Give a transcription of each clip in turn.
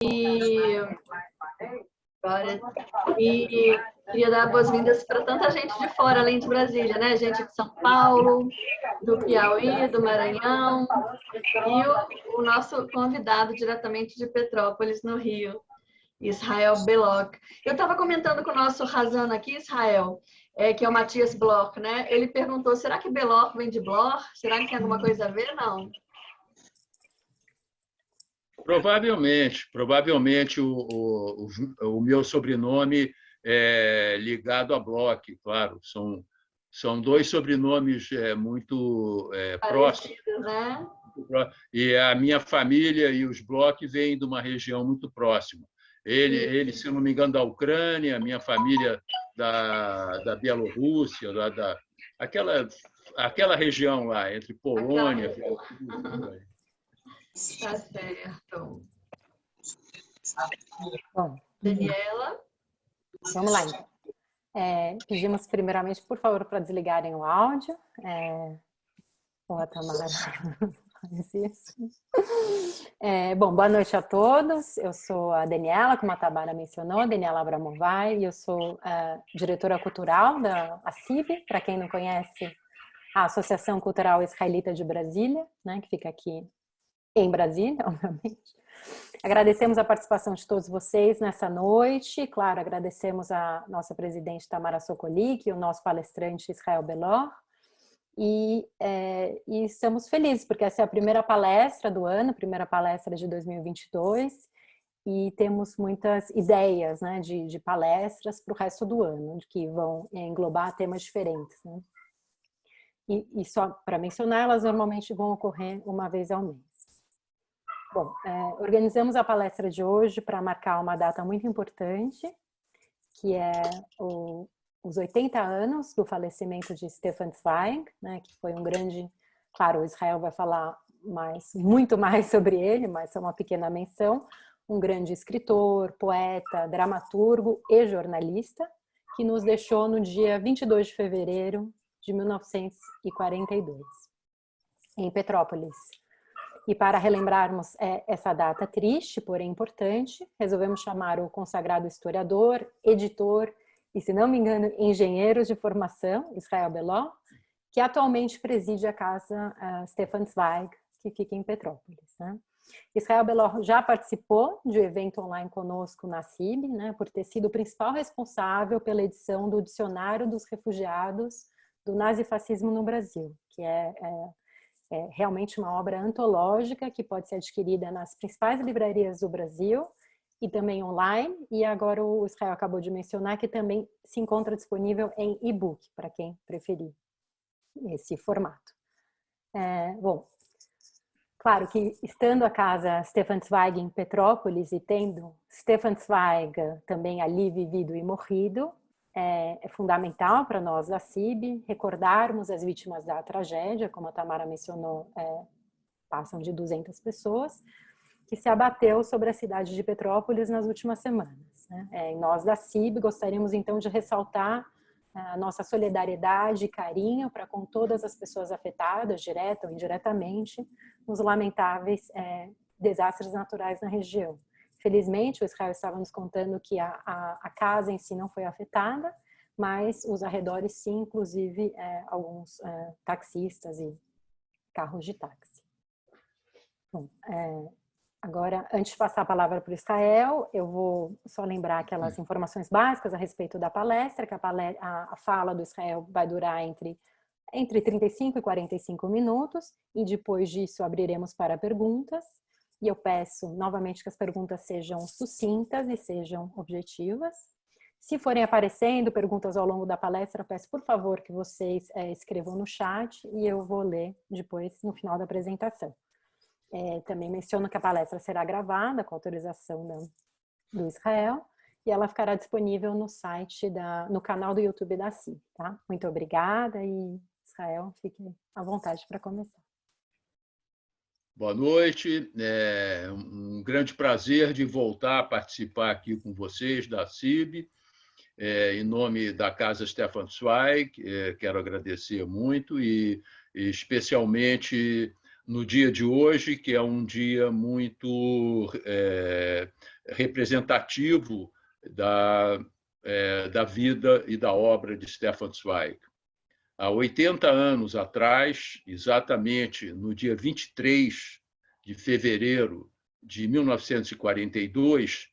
E queria dar boas-vindas para tanta gente de fora, além de Brasília, né? Gente de São Paulo, do Piauí, do Maranhão, e o nosso convidado diretamente de Petrópolis, no Rio, Israel Beloch. Eu estava comentando com o nosso Razan aqui, Israel, que é o Matias Bloch, né? Ele perguntou, será que Beloch vem de Bloch? Será que tem alguma coisa a ver? Não. Provavelmente o meu sobrenome é ligado a Bloch, claro. São dois sobrenomes muito próximos. Né? E a minha família e os Bloch vêm de uma região muito próxima. Ele, se não me engano, da Ucrânia, a minha família da Bielorrússia, aquela região lá, entre Polônia... Tá certo. Bom, Daniela? Vamos lá, então. Pedimos primeiramente, por favor, para desligarem o áudio. Boa, Tamara. Bom, boa noite a todos. Eu sou a Daniela, como a Tamara mencionou, Daniela Abramovay, e eu sou diretora cultural da ACIB, para quem não conhece, a Associação Cultural Israelita de Brasília, né, que fica aqui em Brasília, obviamente. Agradecemos a participação de todos vocês nessa noite. Claro, agradecemos a nossa presidente Tamara Sokolik e o nosso palestrante Israel Beloch. E estamos felizes, porque essa é a primeira palestra do ano, primeira palestra de 2022, e temos muitas ideias, né, de palestras para o resto do ano, que vão englobar temas diferentes, né? E só para mencionar, elas normalmente vão ocorrer uma vez ao mês. Bom, organizamos a palestra de hoje para marcar uma data muito importante, que é os 80 anos do falecimento de Stefan Zweig, né, que foi um grande... Claro, o Israel vai falar muito mais sobre ele, mas é uma pequena menção. Um grande escritor, poeta, dramaturgo e jornalista, que nos deixou no dia 22 de fevereiro de 1942, em Petrópolis. E para relembrarmos essa data triste, porém importante, resolvemos chamar o consagrado historiador, editor e, se não me engano, engenheiro de formação, Israel Beloch, que atualmente preside a casa Stefan Zweig, que fica em Petrópolis, né? Israel Beloch já participou de um evento online conosco na CIB, né, por ter sido o principal responsável pela edição do Dicionário dos Refugiados do Nazifascismo no Brasil, que é realmente uma obra antológica que pode ser adquirida nas principais livrarias do Brasil e também online, e agora o Israel acabou de mencionar que também se encontra disponível em e-book, para quem preferir esse formato. Bom, claro que estando a casa Stefan Zweig em Petrópolis e tendo Stefan Zweig também ali vivido e morrido, é fundamental para nós da CIB recordarmos as vítimas da tragédia, como a Tamara mencionou, passam de 200 pessoas, que se abateu sobre a cidade de Petrópolis nas últimas semanas, né? Nós da CIB gostaríamos então de ressaltar a nossa solidariedade e carinho para com todas as pessoas afetadas, direta ou indiretamente, nos lamentáveis desastres naturais na região. Felizmente, o Israel estava nos contando que a casa em si não foi afetada, mas os arredores sim, inclusive alguns taxistas e carros de táxi. Bom, agora, antes de passar a palavra para o Israel, eu vou só lembrar aquelas informações básicas a respeito da palestra, que a fala do Israel vai durar entre 35 e 45 minutos, e depois disso abriremos para perguntas. E eu peço novamente que as perguntas sejam sucintas e sejam objetivas. Se forem aparecendo perguntas ao longo da palestra, peço por favor que vocês escrevam no chat e eu vou ler depois no final da apresentação. Também menciono que a palestra será gravada com autorização do Israel e ela ficará disponível no site, no canal do YouTube da CIB, tá? Muito obrigada e Israel, fique à vontade para começar. Boa noite, é um grande prazer de voltar a participar aqui com vocês da CIB, em nome da Casa Stefan Zweig, quero agradecer muito e especialmente no dia de hoje, que é um dia muito representativo da vida e da obra de Stefan Zweig. Há 80 anos atrás, exatamente no dia 23 de fevereiro de 1942,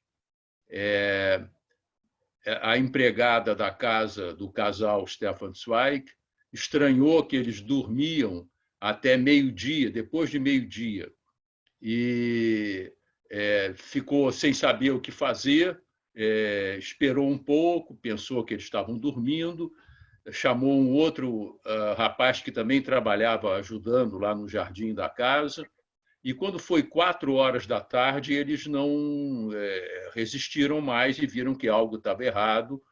a empregada da casa do casal Stefan Zweig estranhou que eles dormiam até meio-dia, depois de meio-dia, e ficou sem saber o que fazer, esperou um pouco, pensou que eles estavam dormindo, chamou um outro rapaz que também trabalhava ajudando lá no jardim da casa, e quando foi 4 horas da tarde, eles não resistiram mais e viram que algo estava errado.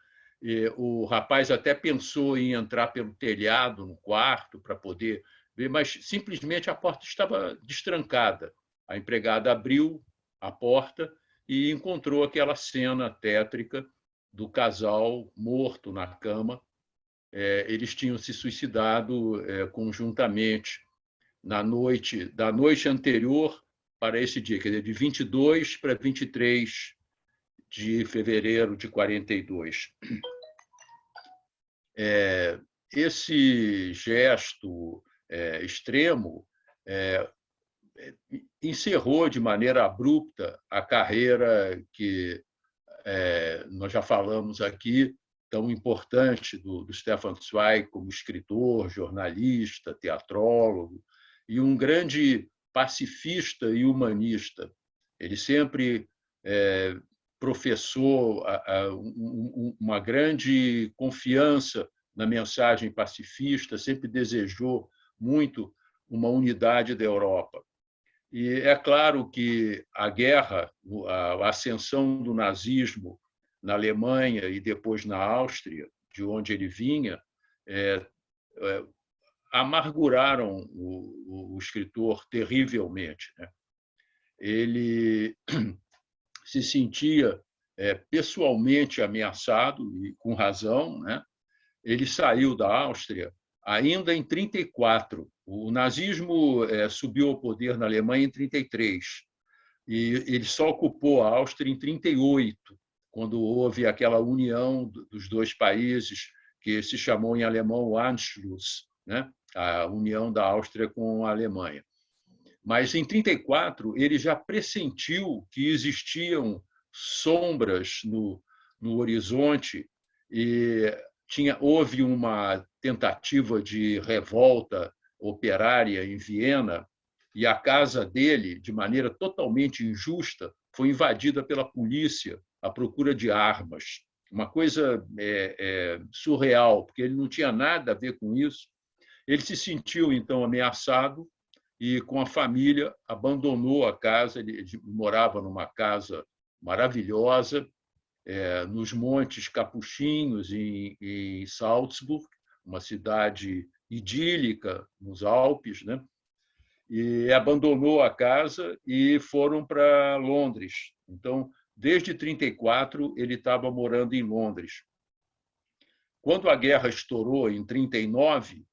O rapaz até pensou em entrar pelo telhado no quarto para poder ver, mas simplesmente a porta estava destrancada. A empregada abriu a porta e encontrou aquela cena tétrica do casal morto na cama. Eles tinham se suicidado conjuntamente da noite anterior para esse dia, quer dizer, de 22 para 23 de fevereiro de 42. Esse gesto extremo encerrou de maneira abrupta a carreira que nós já falamos aqui, tão importante do Stefan Zweig como escritor, jornalista, teatrólogo e um grande pacifista e humanista. Ele sempre professou uma grande confiança na mensagem pacifista, sempre desejou muito uma unidade da Europa. E é claro que a guerra, a ascensão do nazismo na Alemanha e depois na Áustria, de onde ele vinha, amarguraram o escritor terrivelmente, né? Ele se sentia pessoalmente ameaçado, e com razão, né? Ele saiu da Áustria ainda em 1934. O nazismo subiu ao poder na Alemanha em 1933, e ele só ocupou a Áustria em 1938, quando houve aquela união dos dois países, que se chamou em alemão o Anschluss, né? A união da Áustria com a Alemanha. Mas, em 1934, ele já pressentiu que existiam sombras no horizonte e houve uma tentativa de revolta operária em Viena, e a casa dele, de maneira totalmente injusta, foi invadida pela polícia à procura de armas. Uma coisa surreal, porque ele não tinha nada a ver com isso. Ele se sentiu, então, ameaçado e, com a família, abandonou a casa. Ele morava numa casa maravilhosa, nos Montes Capuchinhos, em Salzburg, uma cidade idílica nos Alpes, né? E abandonou a casa e foram para Londres. Então, desde 1934, ele estava morando em Londres. Quando a guerra estourou em 1939,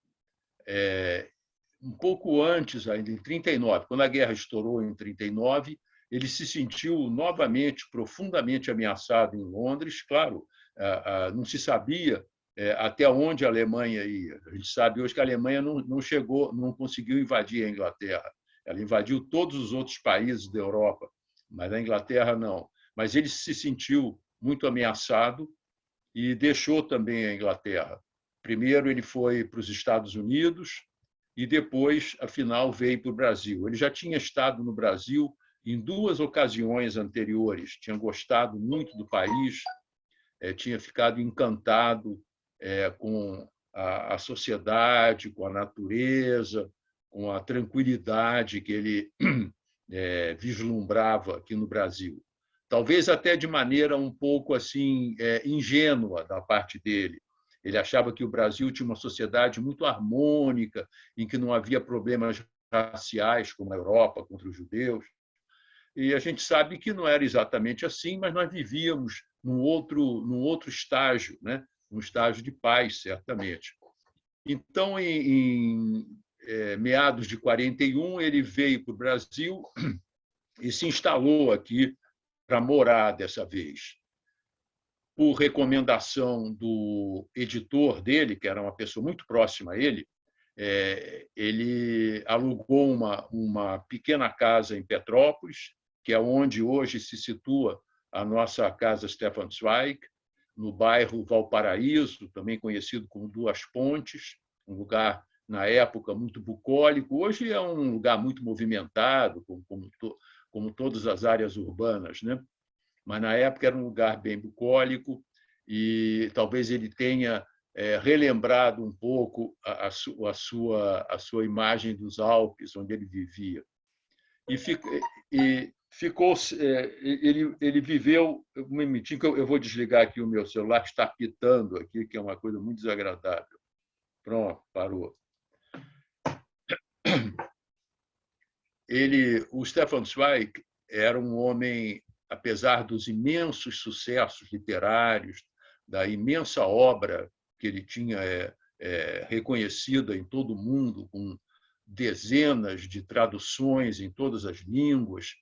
um pouco antes ainda, em 1939, quando a guerra estourou em 1939, ele se sentiu novamente profundamente ameaçado em Londres. Claro, não se sabia até onde a Alemanha ia. A gente sabe hoje que a Alemanha não conseguiu invadir a Inglaterra. Ela invadiu todos os outros países da Europa, mas a Inglaterra não. Mas ele se sentiu muito ameaçado e deixou também a Inglaterra. Primeiro ele foi para os Estados Unidos e depois, afinal, veio para o Brasil. Ele já tinha estado no Brasil em 2 ocasiões anteriores, tinha gostado muito do país, tinha ficado encantado com a sociedade, com a natureza, com a tranquilidade que ele vislumbrava aqui no Brasil. Talvez até de maneira um pouco assim ingênua da parte dele. Ele achava que o Brasil tinha uma sociedade muito harmônica, em que não havia problemas raciais, como a Europa contra os judeus. E a gente sabe que não era exatamente assim, mas nós vivíamos num outro estágio, né? Um estágio de paz, certamente. Então, em meados de 41, ele veio para o Brasil e se instalou aqui para morar dessa vez. Por recomendação do editor dele, que era uma pessoa muito próxima a ele, ele alugou uma pequena casa em Petrópolis, que é onde hoje se situa a nossa casa Stefan Zweig, no bairro Valparaíso, também conhecido como Duas Pontes, um lugar, na época, muito bucólico. Hoje é um lugar muito movimentado, como todas as áreas urbanas, né? Mas, na época, era um lugar bem bucólico e talvez ele tenha relembrado um pouco a sua imagem dos Alpes, onde ele vivia. Ele viveu... Um minutinho que eu vou desligar aqui o meu celular, que está pitando aqui, que é uma coisa muito desagradável. Pronto, parou. O Stefan Zweig era um homem, apesar dos imensos sucessos literários, da imensa obra que ele tinha reconhecida em todo o mundo, com dezenas de traduções em todas as línguas,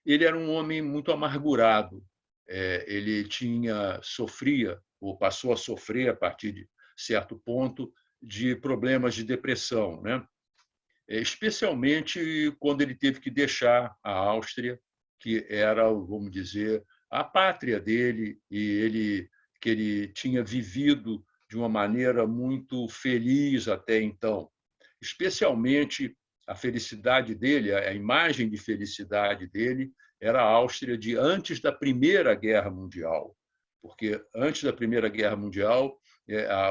ele era um homem muito amargurado. Ele sofria, ou passou a sofrer, a partir de certo ponto, de problemas de depressão, né? Especialmente quando ele teve que deixar a Áustria, que era, vamos dizer, a pátria dele, e que ele tinha vivido de uma maneira muito feliz até então. Especialmente a felicidade dele, a imagem de felicidade dele, era a Áustria de antes da Primeira Guerra Mundial, porque antes da Primeira Guerra Mundial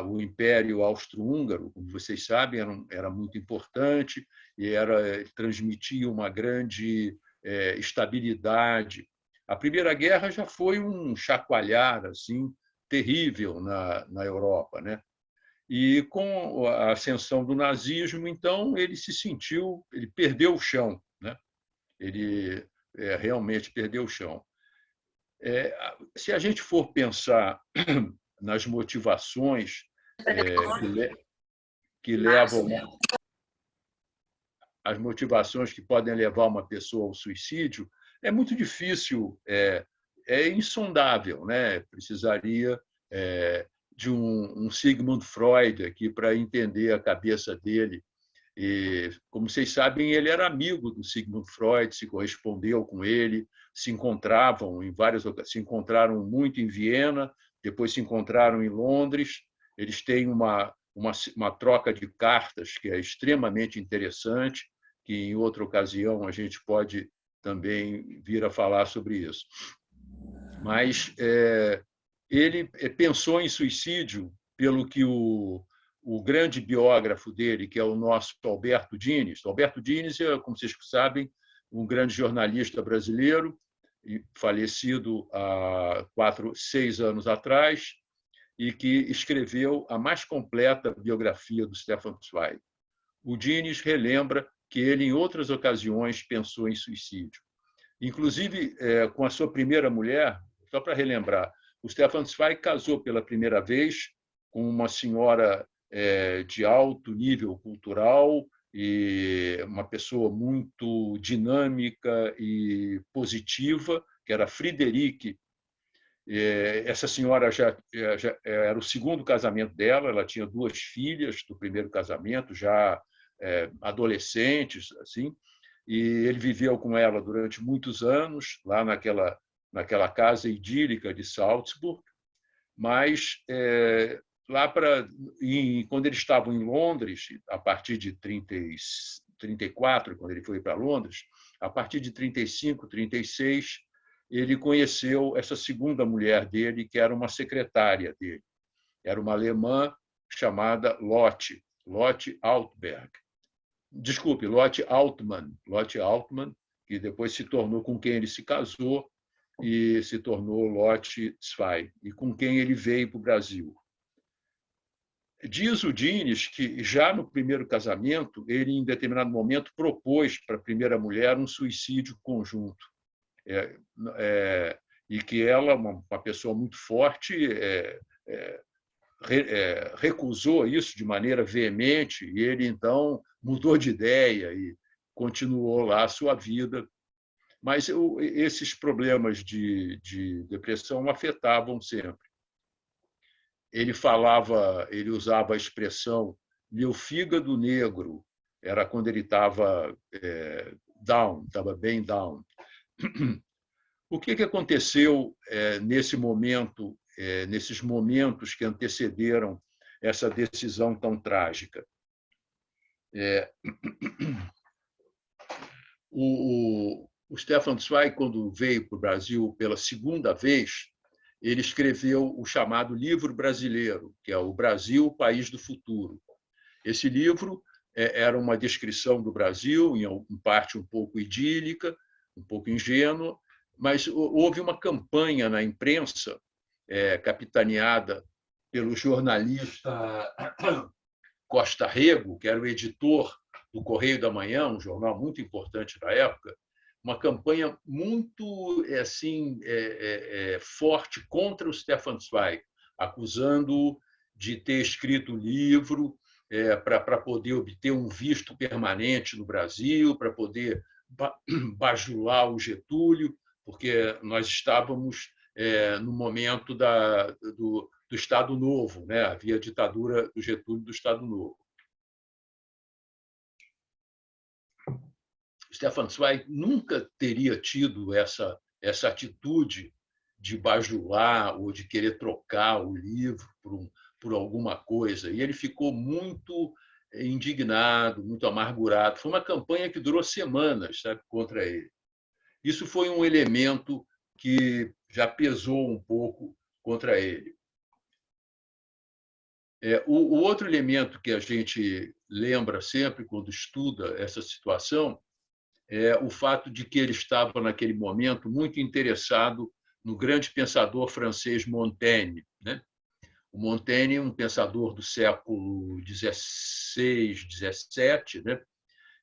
o Império Austro-Húngaro, como vocês sabem, era muito importante e transmitia uma grande estabilidade. A Primeira Guerra já foi um chacoalhar assim terrível na Europa, né? E com a ascensão do nazismo, então ele perdeu o chão, né? Ele realmente perdeu o chão. Se a gente for pensar nas motivações que levam, as motivações que podem levar uma pessoa ao suicídio, é muito difícil, é insondável, né? Precisaria de um Sigmund Freud aqui para entender a cabeça dele. E, como vocês sabem, ele era amigo do Sigmund Freud, se correspondeu com ele, se encontravam em várias ocasiões, se encontraram muito em Viena, depois se encontraram em Londres. Eles têm uma troca de cartas que é extremamente interessante, que em outra ocasião a gente pode também vir a falar sobre isso. Mas ele pensou em suicídio pelo que o grande biógrafo dele, que é o nosso Alberto Dines. Alberto Dines é, como vocês sabem, um grande jornalista brasileiro, falecido há 6 anos atrás, e que escreveu a mais completa biografia do Stefan Zweig. O Dines relembra que ele, em outras ocasiões, pensou em suicídio. Inclusive, com a sua primeira mulher, só para relembrar, o Stefan Zweig casou pela primeira vez com uma senhora de alto nível cultural e uma pessoa muito dinâmica e positiva, que era Friederike. Essa senhora já era o segundo casamento dela, ela tinha 2 filhas do primeiro casamento, já adolescentes, assim, e ele viveu com ela durante muitos anos, lá naquela casa idílica de Salzburg, mas quando eles estavam em Londres, a partir de 34, quando ele foi para Londres, a partir de 35, 36, ele conheceu essa segunda mulher dele, que era uma secretária dele. Era uma alemã chamada Lotte Altberg. Desculpe, Lotte Altmann, que depois se tornou com quem ele se casou e se tornou Lotte Zweig, e com quem ele veio para o Brasil. Diz o Dines que, já no primeiro casamento, ele, em determinado momento, propôs para a primeira mulher um suicídio conjunto. E que ela, uma pessoa muito forte, recusou isso de maneira veemente, e ele, então, mudou de ideia e continuou lá a sua vida. Mas esses problemas de depressão o afetavam sempre. Ele usava a expressão meu fígado negro, era quando ele estava down, estava bem down. O que aconteceu nesse momento, nesses momentos que antecederam essa decisão tão trágica? O Stefan Zweig, quando veio para o Brasil pela segunda vez, ele escreveu o chamado Livro Brasileiro, que é o Brasil, País do Futuro. Esse livro era uma descrição do Brasil, em parte um pouco idílica, um pouco ingênua, mas houve uma campanha na imprensa, capitaneada pelo jornalista Costa Rego, que era o editor do Correio da Manhã, um jornal muito importante na época, uma campanha muito assim forte contra o Stefan Zweig, acusando-o de ter escrito o livro para poder obter um visto permanente no Brasil, para poder bajular o Getúlio, porque nós estávamos no momento do Estado Novo, né? Havia a ditadura do Getúlio do Estado Novo. Stefan Zweig nunca teria tido essa atitude de bajular ou de querer trocar o livro por alguma coisa. E ele ficou muito indignado, muito amargurado. Foi uma campanha que durou semanas, sabe, contra ele. Isso foi um elemento que já pesou um pouco contra ele. O outro elemento que a gente lembra sempre quando estuda essa situação é o fato de que ele estava, naquele momento, muito interessado no grande pensador francês Montaigne, né? O Montaigne, um pensador do século XVI, XVII, né?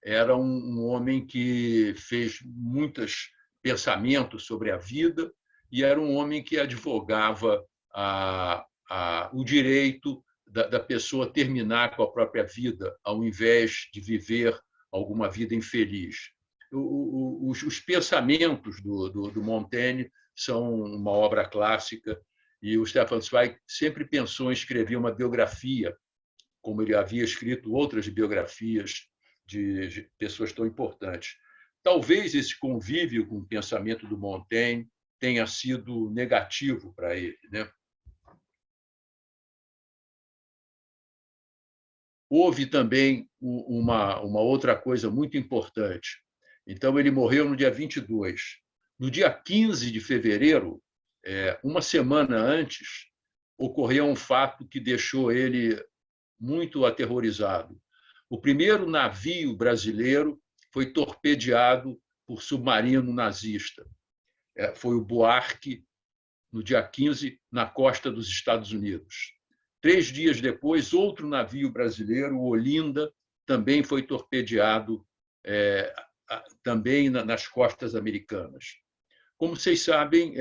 Era um homem que fez muitos pensamentos sobre a vida e era um homem que advogava o direito da pessoa terminar com a própria vida, ao invés de viver alguma vida infeliz. Os pensamentos do Montaigne são uma obra clássica e o Stefan Zweig sempre pensou em escrever uma biografia, como ele havia escrito outras biografias de pessoas tão importantes. Talvez esse convívio com o pensamento do Montaigne tenha sido negativo para ele, né? Houve também uma outra coisa muito importante. Então, ele morreu no dia 22. No dia 15 de fevereiro, uma semana antes, ocorreu um fato que deixou ele muito aterrorizado. O primeiro navio brasileiro foi torpedeado por submarino nazista. Foi o Buarque, no dia 15, na costa dos Estados Unidos. 3 dias depois, outro navio brasileiro, o Olinda, também foi torpedeado também nas costas americanas. Como vocês sabem,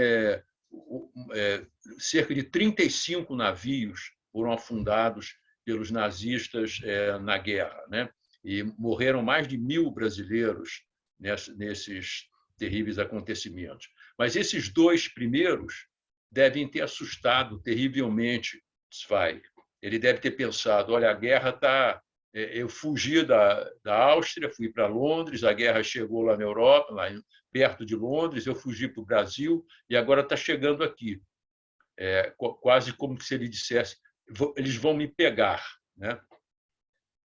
cerca de 35 navios foram afundados pelos nazistas na guerra, né? E morreram mais de 1.000 brasileiros nesses terríveis acontecimentos. Mas esses 2 primeiros devem ter assustado terrivelmente Zweig. Ele deve ter pensado, olha, a guerra está... Eu fugi da Áustria, fui para Londres, a guerra chegou lá na Europa, lá perto de Londres, eu fugi para o Brasil e agora está chegando aqui. Quase como se ele dissesse, eles vão me pegar, né?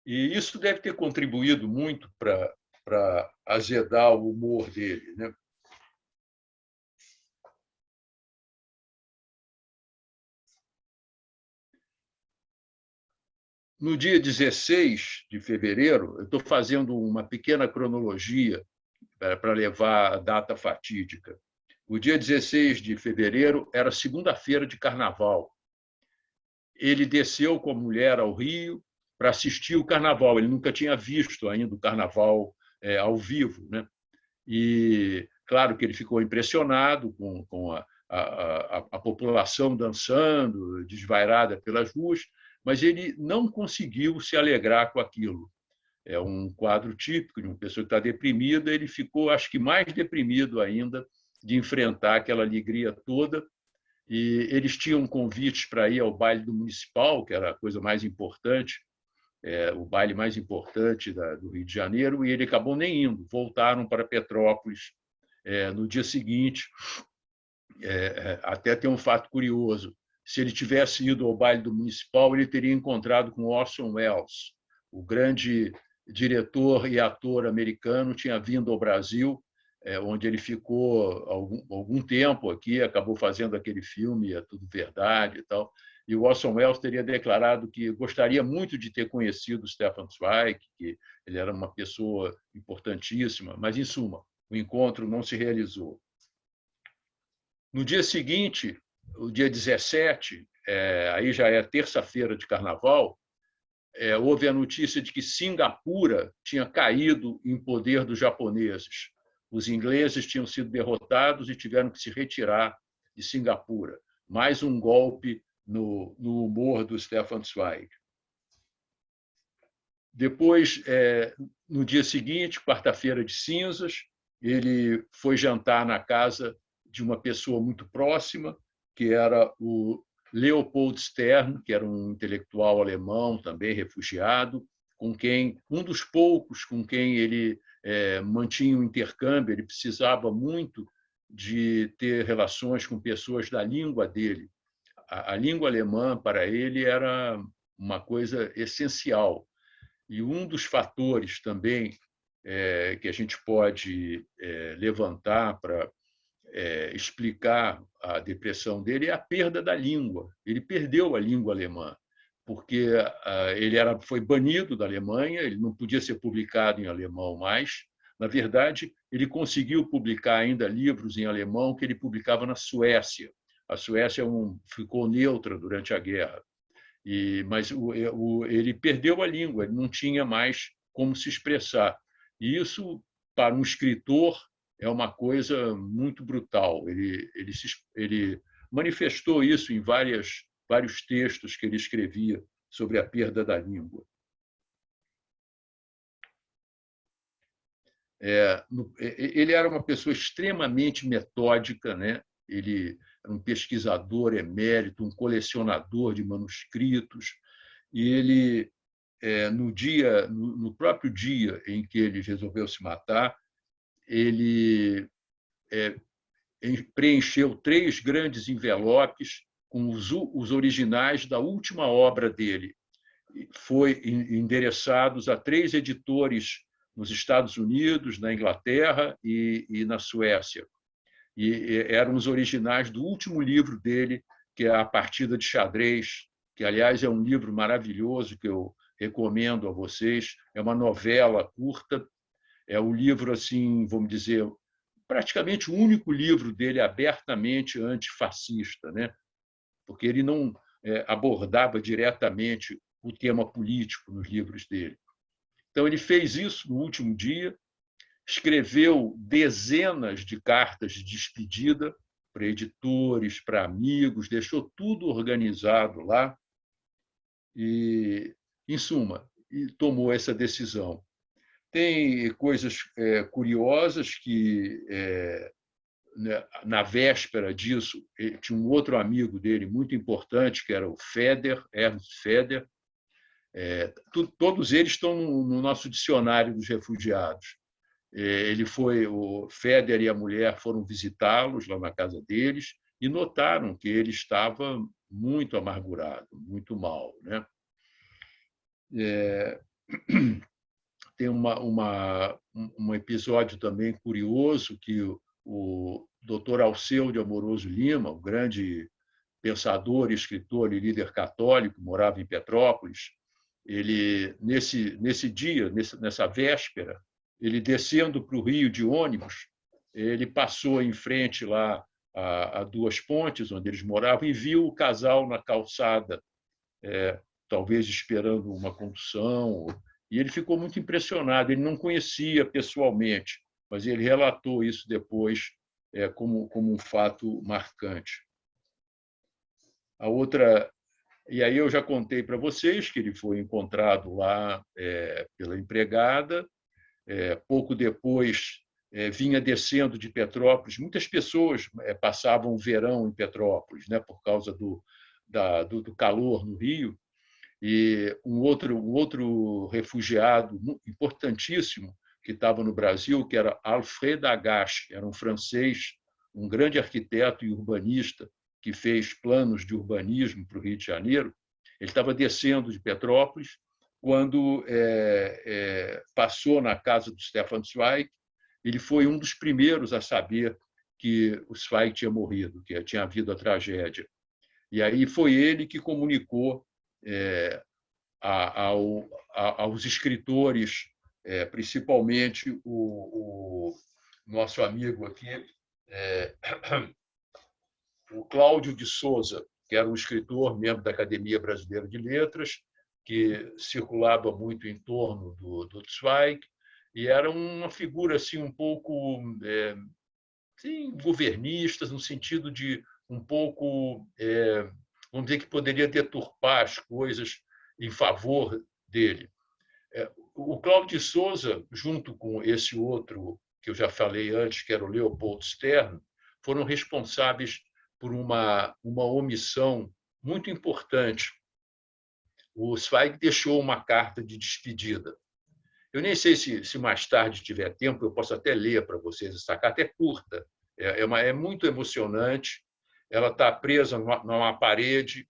E isso deve ter contribuído muito para azedar o humor dele, né? No dia 16 de fevereiro, eu estou fazendo uma pequena cronologia para levar a data fatídica. O dia 16 de fevereiro era segunda-feira de carnaval. Ele desceu com a mulher ao Rio para assistir o carnaval. Ele nunca tinha visto ainda o carnaval ao vivo, né? E, claro, que ele ficou impressionado com a população dançando, desvairada pelas ruas, mas ele não conseguiu se alegrar com aquilo. É um quadro típico de uma pessoa que está deprimida. Ele ficou, acho que, mais deprimido ainda de enfrentar aquela alegria toda. E eles tinham convites para ir ao baile do Municipal, que era a coisa mais importante, o baile mais importante do Rio de Janeiro, e ele acabou nem indo. Voltaram para Petrópolis no dia seguinte. Até tem um fato curioso: se ele tivesse ido ao baile do Municipal, ele teria encontrado com Orson Welles, o grande diretor e ator americano. Tinha vindo ao Brasil, onde ele ficou algum tempo aqui, acabou fazendo aquele filme É Tudo Verdade e tal. E o Orson Welles teria declarado que gostaria muito de ter conhecido Stefan Zweig, que ele era uma pessoa importantíssima, mas, em suma, o encontro não se realizou. No dia seguinte, o dia 17, aí já é terça-feira de Carnaval, houve a notícia de que Singapura tinha caído em poder dos japoneses. Os ingleses tinham sido derrotados e tiveram que se retirar de Singapura. Mais um golpe no humor do Stefan Zweig. Depois, no dia seguinte, quarta-feira de cinzas, ele foi jantar na casa de uma pessoa muito próxima, que era o Leopold Stern, que era um intelectual alemão, também refugiado, um dos poucos com quem ele mantinha um intercâmbio. Ele precisava muito de ter relações com pessoas da língua dele. A língua alemã, para ele, era uma coisa essencial. E um dos fatores também que a gente pode levantar para explicar a depressão dele é a perda da língua. Ele perdeu a língua alemã, porque ele foi banido da Alemanha, ele não podia ser publicado em alemão mais. Na verdade, ele conseguiu publicar ainda livros em alemão que ele publicava na Suécia. A Suécia ficou neutra durante a guerra, mas ele perdeu a língua, ele não tinha mais como se expressar. E isso, para um escritor, é uma coisa muito brutal. Ele manifestou isso em vários textos que ele escrevia sobre a perda da língua. Ele era uma pessoa extremamente metódica, né? Ele era um pesquisador emérito, um colecionador de manuscritos, e ele, no próprio dia em que ele resolveu se matar, ele preencheu 3 grandes envelopes com os originais da última obra dele. Foi endereçados a 3 editores nos Estados Unidos, na Inglaterra e na Suécia. E eram os originais do último livro dele, que é A Partida de Xadrez, que, aliás, é um livro maravilhoso que eu recomendo a vocês. É uma novela curta, é um livro, assim, vamos dizer, praticamente o único livro dele abertamente antifascista, né? Porque ele não abordava diretamente o tema político nos livros dele. Então, ele fez isso no último dia, escreveu dezenas de cartas de despedida para editores, para amigos, deixou tudo organizado lá e, em suma, tomou essa decisão. Tem coisas curiosas que, na véspera disso, tinha um outro amigo dele muito importante, que era o Feder, Ernst Feder. Todos eles estão no nosso dicionário dos refugiados. O Feder e a mulher foram visitá-los lá na casa deles e notaram que ele estava muito amargurado, muito mal, né? Tem um episódio também curioso que o Dr. Alceu de Amoroso Lima, o grande pensador, escritor e líder católico, morava em Petrópolis. Ele, nesse dia, nessa véspera, ele descendo para o Rio de ônibus, ele passou em frente lá a 2 pontes onde eles moravam e viu o casal na calçada, talvez esperando uma condução. E ele ficou muito impressionado. Ele não conhecia pessoalmente, mas ele relatou isso depois como um fato marcante. A outra, e aí eu já contei para vocês que ele foi encontrado lá pela empregada. Pouco depois vinha descendo de Petrópolis. Muitas pessoas passavam o verão em Petrópolis, né, por causa do calor no Rio. E um outro refugiado importantíssimo que estava no Brasil, que era Alfred Agache, era um francês, um grande arquiteto e urbanista que fez planos de urbanismo para o Rio de Janeiro. Ele estava descendo de Petrópolis quando passou na casa do Stefan Zweig. Ele foi um dos primeiros a saber que o Zweig tinha morrido, que tinha havido a tragédia. E aí foi ele que comunicou aos escritores, principalmente o nosso amigo aqui, o Cláudio de Souza, que era um escritor, membro da Academia Brasileira de Letras, que circulava muito em torno do Zweig, e era uma figura assim, um pouco governista, no sentido de um pouco, vamos dizer, que poderia deturpar as coisas em favor dele. O Cláudio de Souza, junto com esse outro que eu já falei antes, que era o Leopold Stern, foram responsáveis por uma omissão muito importante. O Zweig deixou uma carta de despedida. Eu nem sei se mais tarde tiver tempo, eu posso até ler para vocês. Essa carta é curta, é muito emocionante. Ela está presa numa parede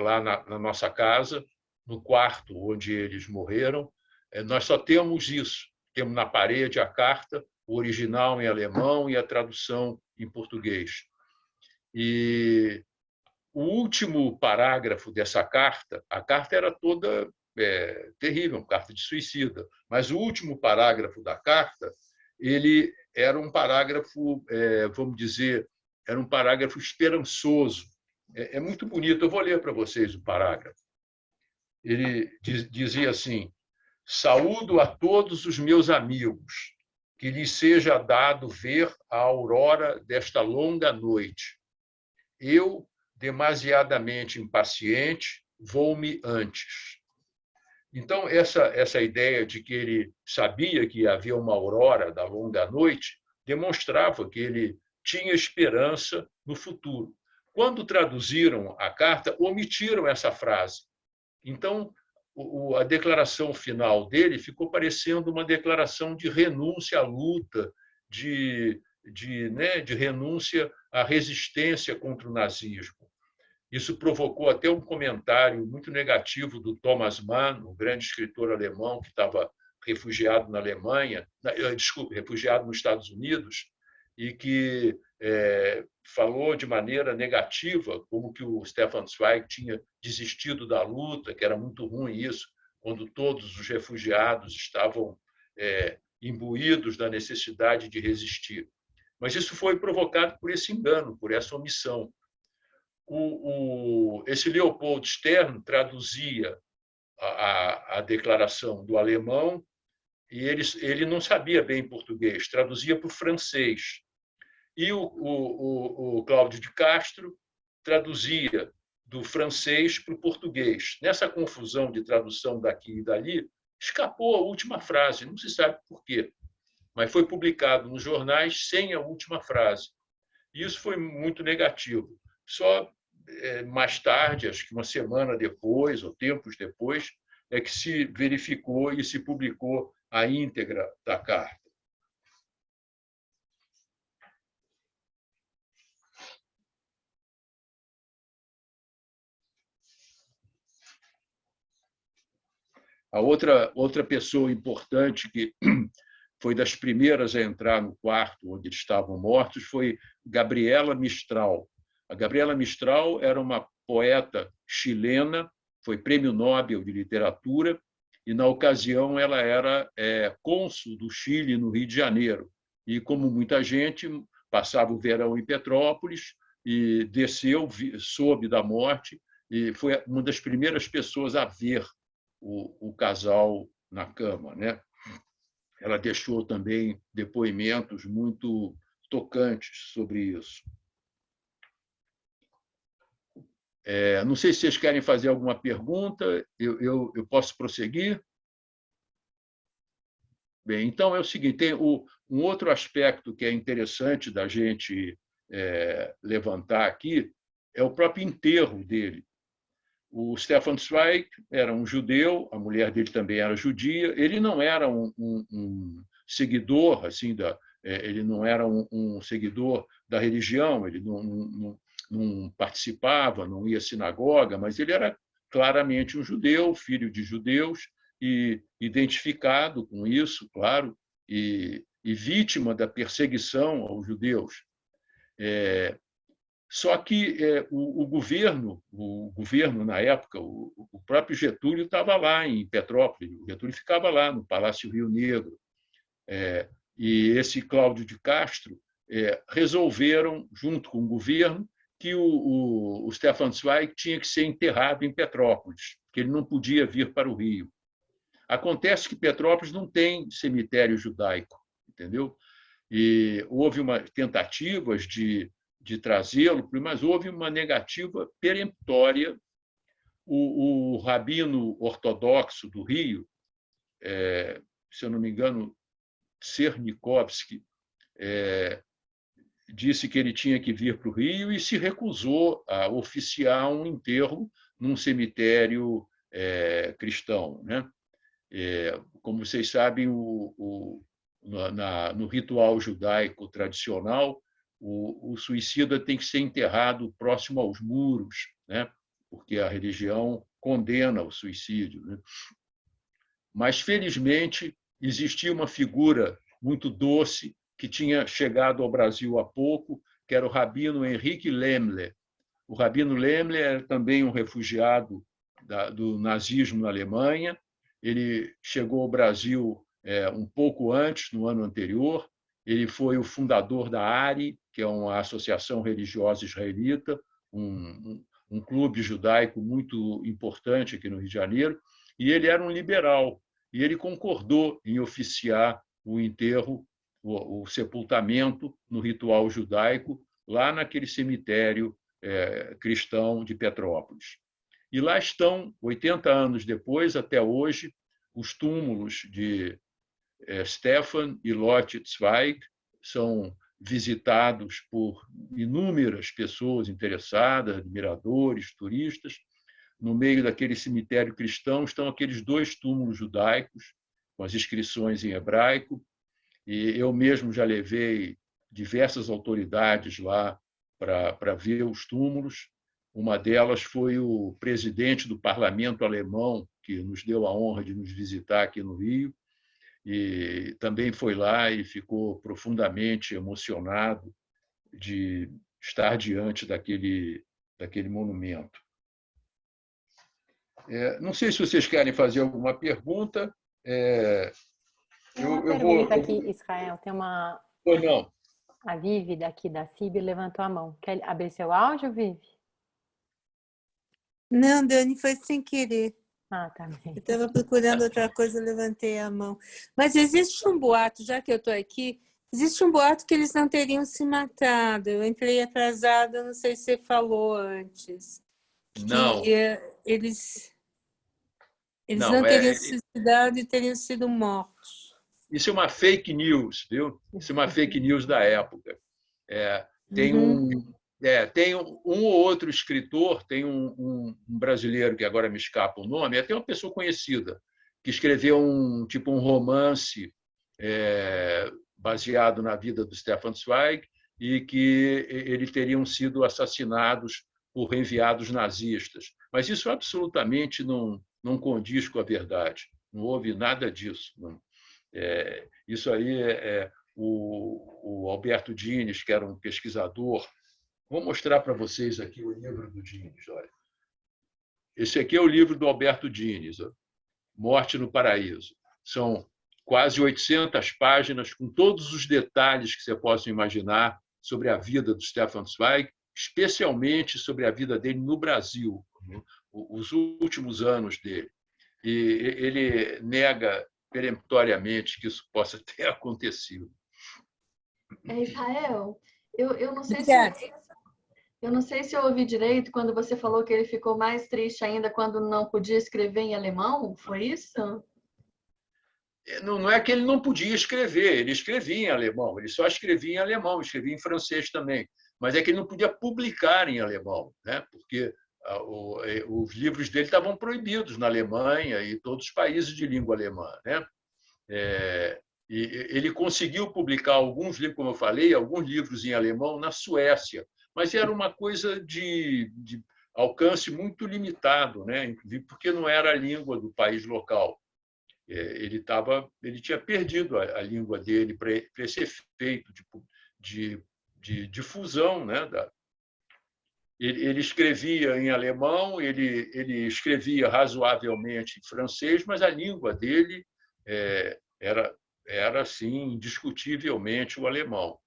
lá na nossa casa, no quarto onde eles morreram. Nós só temos isso. Temos na parede a carta, o original em alemão e a tradução em português. E o último parágrafo dessa carta, a carta era toda terrível, uma carta de suicida, mas o último parágrafo da carta, ele era um parágrafo, vamos dizer, era um parágrafo esperançoso. É muito bonito, eu vou ler para vocês o parágrafo. Ele dizia assim: saúdo a todos os meus amigos, que lhes seja dado ver a aurora desta longa noite. Eu, demasiadamente impaciente, vou-me antes. Então, essa ideia de que ele sabia que havia uma aurora da longa noite demonstrava que ele tinha esperança no futuro. Quando traduziram a carta, omitiram essa frase. Então, a declaração final dele ficou parecendo uma declaração de renúncia à luta, de renúncia à resistência contra o nazismo. Isso provocou até um comentário muito negativo do Thomas Mann, um grande escritor alemão que estava refugiado na Alemanha, refugiado nos Estados Unidos, e que falou de maneira negativa como que o Stefan Zweig tinha desistido da luta, que era muito ruim isso, quando todos os refugiados estavam imbuídos da necessidade de resistir. Mas isso foi provocado por esse engano, por essa omissão. Esse Leopold Stern traduzia a declaração do alemão e ele não sabia bem português, traduzia para o francês. E o Cláudio de Castro traduzia do francês para o português. Nessa confusão de tradução daqui e dali, escapou a última frase, não se sabe por quê, mas foi publicado nos jornais sem a última frase. E isso foi muito negativo. Só mais tarde, acho que uma semana depois, ou tempos depois, é que se verificou e se publicou a íntegra da carta. A outra pessoa importante que foi das primeiras a entrar no quarto onde eles estavam mortos foi Gabriela Mistral. A Gabriela Mistral era uma poeta chilena, foi prêmio Nobel de Literatura, e, na ocasião, ela era cônsul do Chile no Rio de Janeiro. E, como muita gente, passava o verão em Petrópolis e desceu, soube da morte, e foi uma das primeiras pessoas a ver o casal na cama, né? Ela deixou também depoimentos muito tocantes sobre isso. Não sei se vocês querem fazer alguma pergunta, eu posso prosseguir? Bem, então é o seguinte, tem um outro aspecto que é interessante da gente levantar aqui, é o próprio enterro dele. O Stefan Zweig era um judeu, a mulher dele também era judia, ele não era um seguidor, assim, ele não era um seguidor da religião, ele não participava, não ia à sinagoga, mas ele era claramente um judeu, filho de judeus, e identificado com isso, claro, e vítima da perseguição aos judeus. Só que o governo na época, o próprio Getúlio estava lá em Petrópolis, o Getúlio ficava lá no Palácio Rio Negro, e esse Cláudio de Castro resolveram, junto com o governo, que o Stefan Zweig tinha que ser enterrado em Petrópolis, que ele não podia vir para o Rio. Acontece que Petrópolis não tem cemitério judaico, entendeu? E houve tentativas de trazê-lo, mas houve uma negativa peremptória. O rabino ortodoxo do Rio, se eu não me engano, Sernikovsky, disse que ele tinha que vir para o Rio e se recusou a oficiar um enterro num cemitério cristão, né? Como vocês sabem, no ritual judaico tradicional, o suicida tem que ser enterrado próximo aos muros, né? Porque a religião condena o suicídio, né? Mas, felizmente, existia uma figura muito doce que tinha chegado ao Brasil há pouco, que era o rabino Henrique Lemle. O rabino Lemle era também um refugiado do nazismo na Alemanha. Ele chegou ao Brasil um pouco antes, no ano anterior. Ele foi o fundador da ARI, que é uma associação religiosa israelita, um clube judaico muito importante aqui no Rio de Janeiro, e ele era um liberal, e ele concordou em oficiar o enterro, o sepultamento no ritual judaico, lá naquele cemitério cristão de Petrópolis. E lá estão, 80 anos depois, até hoje, os túmulos de Stefan e Lotte Zweig, são visitados por inúmeras pessoas interessadas, admiradores, turistas. No meio daquele cemitério cristão estão aqueles 2 túmulos judaicos, com as inscrições em hebraico, e eu mesmo já levei diversas autoridades lá para ver os túmulos. Uma delas foi o presidente do parlamento alemão, que nos deu a honra de nos visitar aqui no Rio, e também foi lá e ficou profundamente emocionado de estar diante daquele monumento. Não sei se vocês querem fazer alguma pergunta. Tem uma pergunta aqui, Israel. Tem uma... Pois não. A Vivi, daqui da CIB, levantou a mão. Quer abrir seu áudio, Vivi? Não, Dani, foi sem querer. Ah, tá bem. Eu estava procurando outra coisa, levantei a mão. Mas existe um boato, já que eu estou aqui, existe um boato que eles não teriam se matado. Eu entrei atrasada, não sei se você falou antes. Não. Eles não teriam se suicidado e teriam sido mortos. Isso é uma fake news, viu? Isso é uma fake news da época. Tem um ou outro escritor, tem um brasileiro que agora me escapa o nome, até uma pessoa conhecida, que escreveu um romance baseado na vida do Stefan Zweig e que eles teriam sido assassinados por enviados nazistas. Mas isso absolutamente não condiz com a verdade. Não houve nada disso. Não. Isso aí o Alberto Dines, que era um pesquisador. Vou mostrar para vocês aqui o livro do Dines. Olha. Esse aqui é o livro do Alberto Dines, Morte no Paraíso. São quase 800 páginas, com todos os detalhes que você possa imaginar sobre a vida do Stefan Zweig, especialmente sobre a vida dele no Brasil, os últimos anos dele. E ele nega peremptoriamente que isso possa ter acontecido. Israel, eu não sei Eu não sei se eu ouvi direito quando você falou que ele ficou mais triste ainda quando não podia escrever em alemão, foi isso? Não é que ele não podia escrever, ele escrevia em alemão, ele só escrevia em alemão, escrevia em francês também, mas é que ele não podia publicar em alemão, né? Porque os livros dele estavam proibidos na Alemanha e todos os países de língua alemã, né? E ele conseguiu publicar alguns livros, como eu falei, alguns livros em alemão na Suécia, mas era uma coisa de alcance muito limitado, né? Inclusive porque não era a língua do país local. Ele tinha perdido a língua dele para esse efeito de difusão, né? Ele escrevia em alemão, ele escrevia razoavelmente em francês, mas a língua dele era assim, indiscutivelmente o alemão.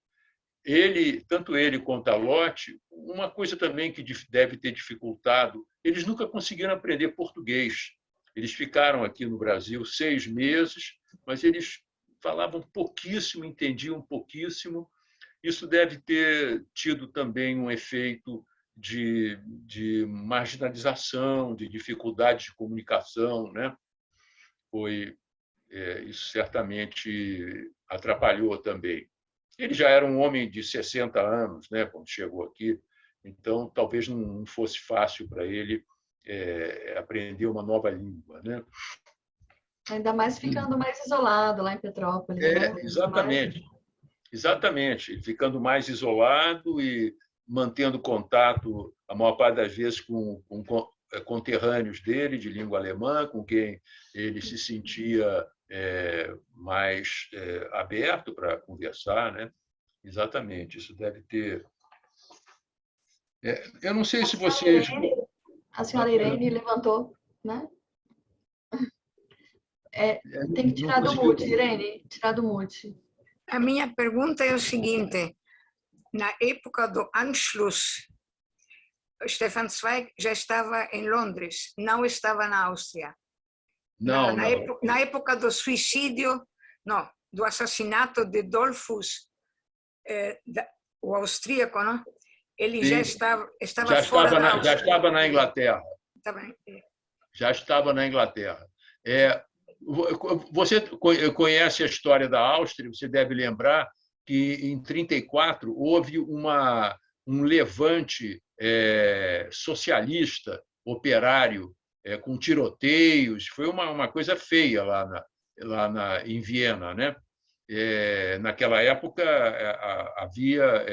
Tanto ele quanto a Lotte, uma coisa também que deve ter dificultado, eles nunca conseguiram aprender português. Eles ficaram aqui no Brasil 6 meses, mas eles falavam pouquíssimo, entendiam pouquíssimo. Isso deve ter tido também um efeito de marginalização, de dificuldade de comunicação, né? Isso certamente atrapalhou também. Ele já era um homem de 60 anos, né, quando chegou aqui, então talvez não fosse fácil para ele aprender uma nova língua, né? Ainda mais ficando mais isolado lá em Petrópolis, né? Exatamente. Exatamente, ficando mais isolado e mantendo contato, a maior parte das vezes, com conterrâneos dele, de língua alemã, com quem ele se sentia mais aberto para conversar, né? Exatamente, isso deve ter... Eu não sei se vocês... A senhora Irene levantou, né? Tem que tirar do mute, Irene, tirar do mute. A minha pergunta é o seguinte: na época do Anschluss, o Stefan Zweig já estava em Londres, não estava na Áustria. Não, na época do suicídio, não, do assassinato de Dollfuss, o austríaco, não? Ele já estava fora da Áustria. Já estava na Inglaterra. Já estava na Inglaterra. Você conhece a história da Áustria, você deve lembrar que, em 1934, houve um levante socialista, operário, com tiroteios. Foi uma coisa feia em Viena, né? Naquela época, havia,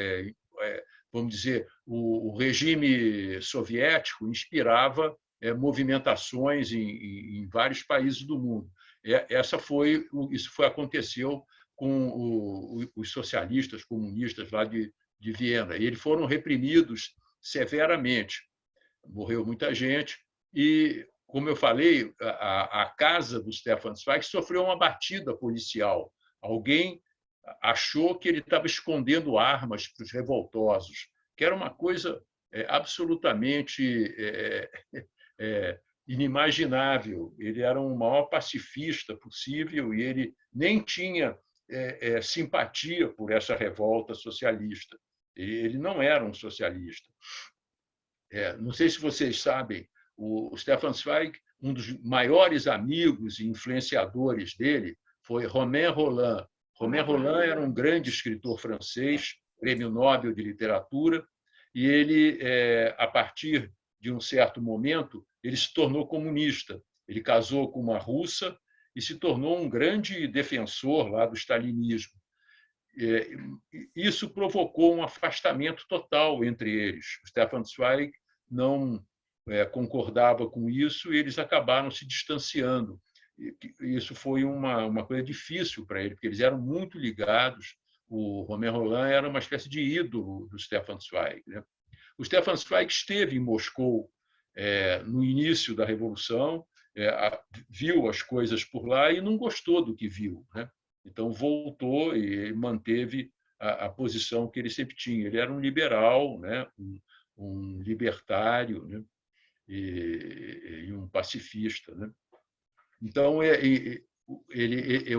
vamos dizer, o regime soviético inspirava movimentações em vários países do mundo. Isso aconteceu com os socialistas, comunistas lá de Viena. E eles foram reprimidos severamente. Morreu muita gente. E, como eu falei, a casa do Stefan Zweig sofreu uma batida policial. Alguém achou que ele estava escondendo armas para os revoltosos, que era uma coisa absolutamente inimaginável. Ele era o maior pacifista possível e ele nem tinha simpatia por essa revolta socialista. Ele não era um socialista. Não sei se vocês sabem, o Stefan Zweig, um dos maiores amigos e influenciadores dele foi Romain Rolland. Romain Rolland era um grande escritor francês, prêmio Nobel de Literatura, e ele, a partir de um certo momento, ele se tornou comunista. Ele casou com uma russa e se tornou um grande defensor lá do stalinismo. Isso provocou um afastamento total entre eles. O Stefan Zweig não concordava com isso e eles acabaram se distanciando. Isso foi uma coisa difícil para ele, porque eles eram muito ligados. O Romain Rolland era uma espécie de ídolo do Stefan Zweig, né? O Stefan Zweig esteve em Moscou no início da Revolução, viu as coisas por lá e não gostou do que viu, né? Então, voltou e manteve a posição que ele sempre tinha. Ele era um liberal, né? Um libertário, né? E um pacifista, né? Então,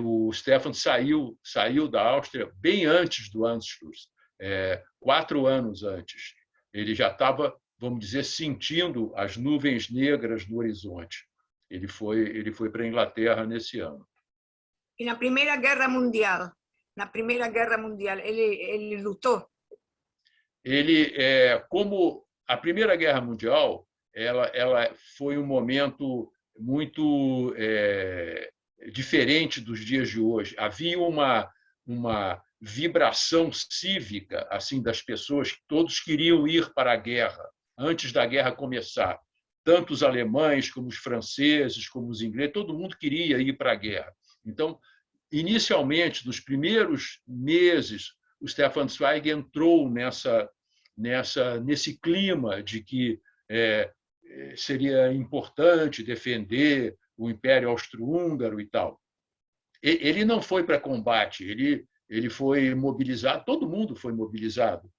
o Stefan saiu da Áustria bem antes do Anschluss, 4 anos antes. ele já estava, vamos dizer, sentindo as nuvens negras no horizonte. Ele foi para a Inglaterra nesse ano. E na Primeira Guerra Mundial, ele lutou? Ele, como a Primeira Guerra Mundial, ela foi um momento muito diferente dos dias de hoje. Havia uma vibração cívica assim das pessoas, que todos queriam ir para a guerra antes da guerra começar. Tanto os alemães como os franceses, como os ingleses, todo mundo queria ir para a guerra. Então, inicialmente, nos primeiros meses, o Stefan Zweig entrou nesse clima de que seria importante defender o Império Austro-Húngaro e tal. Ele não foi para combate, ele foi mobilizado, todo mundo foi mobilizado.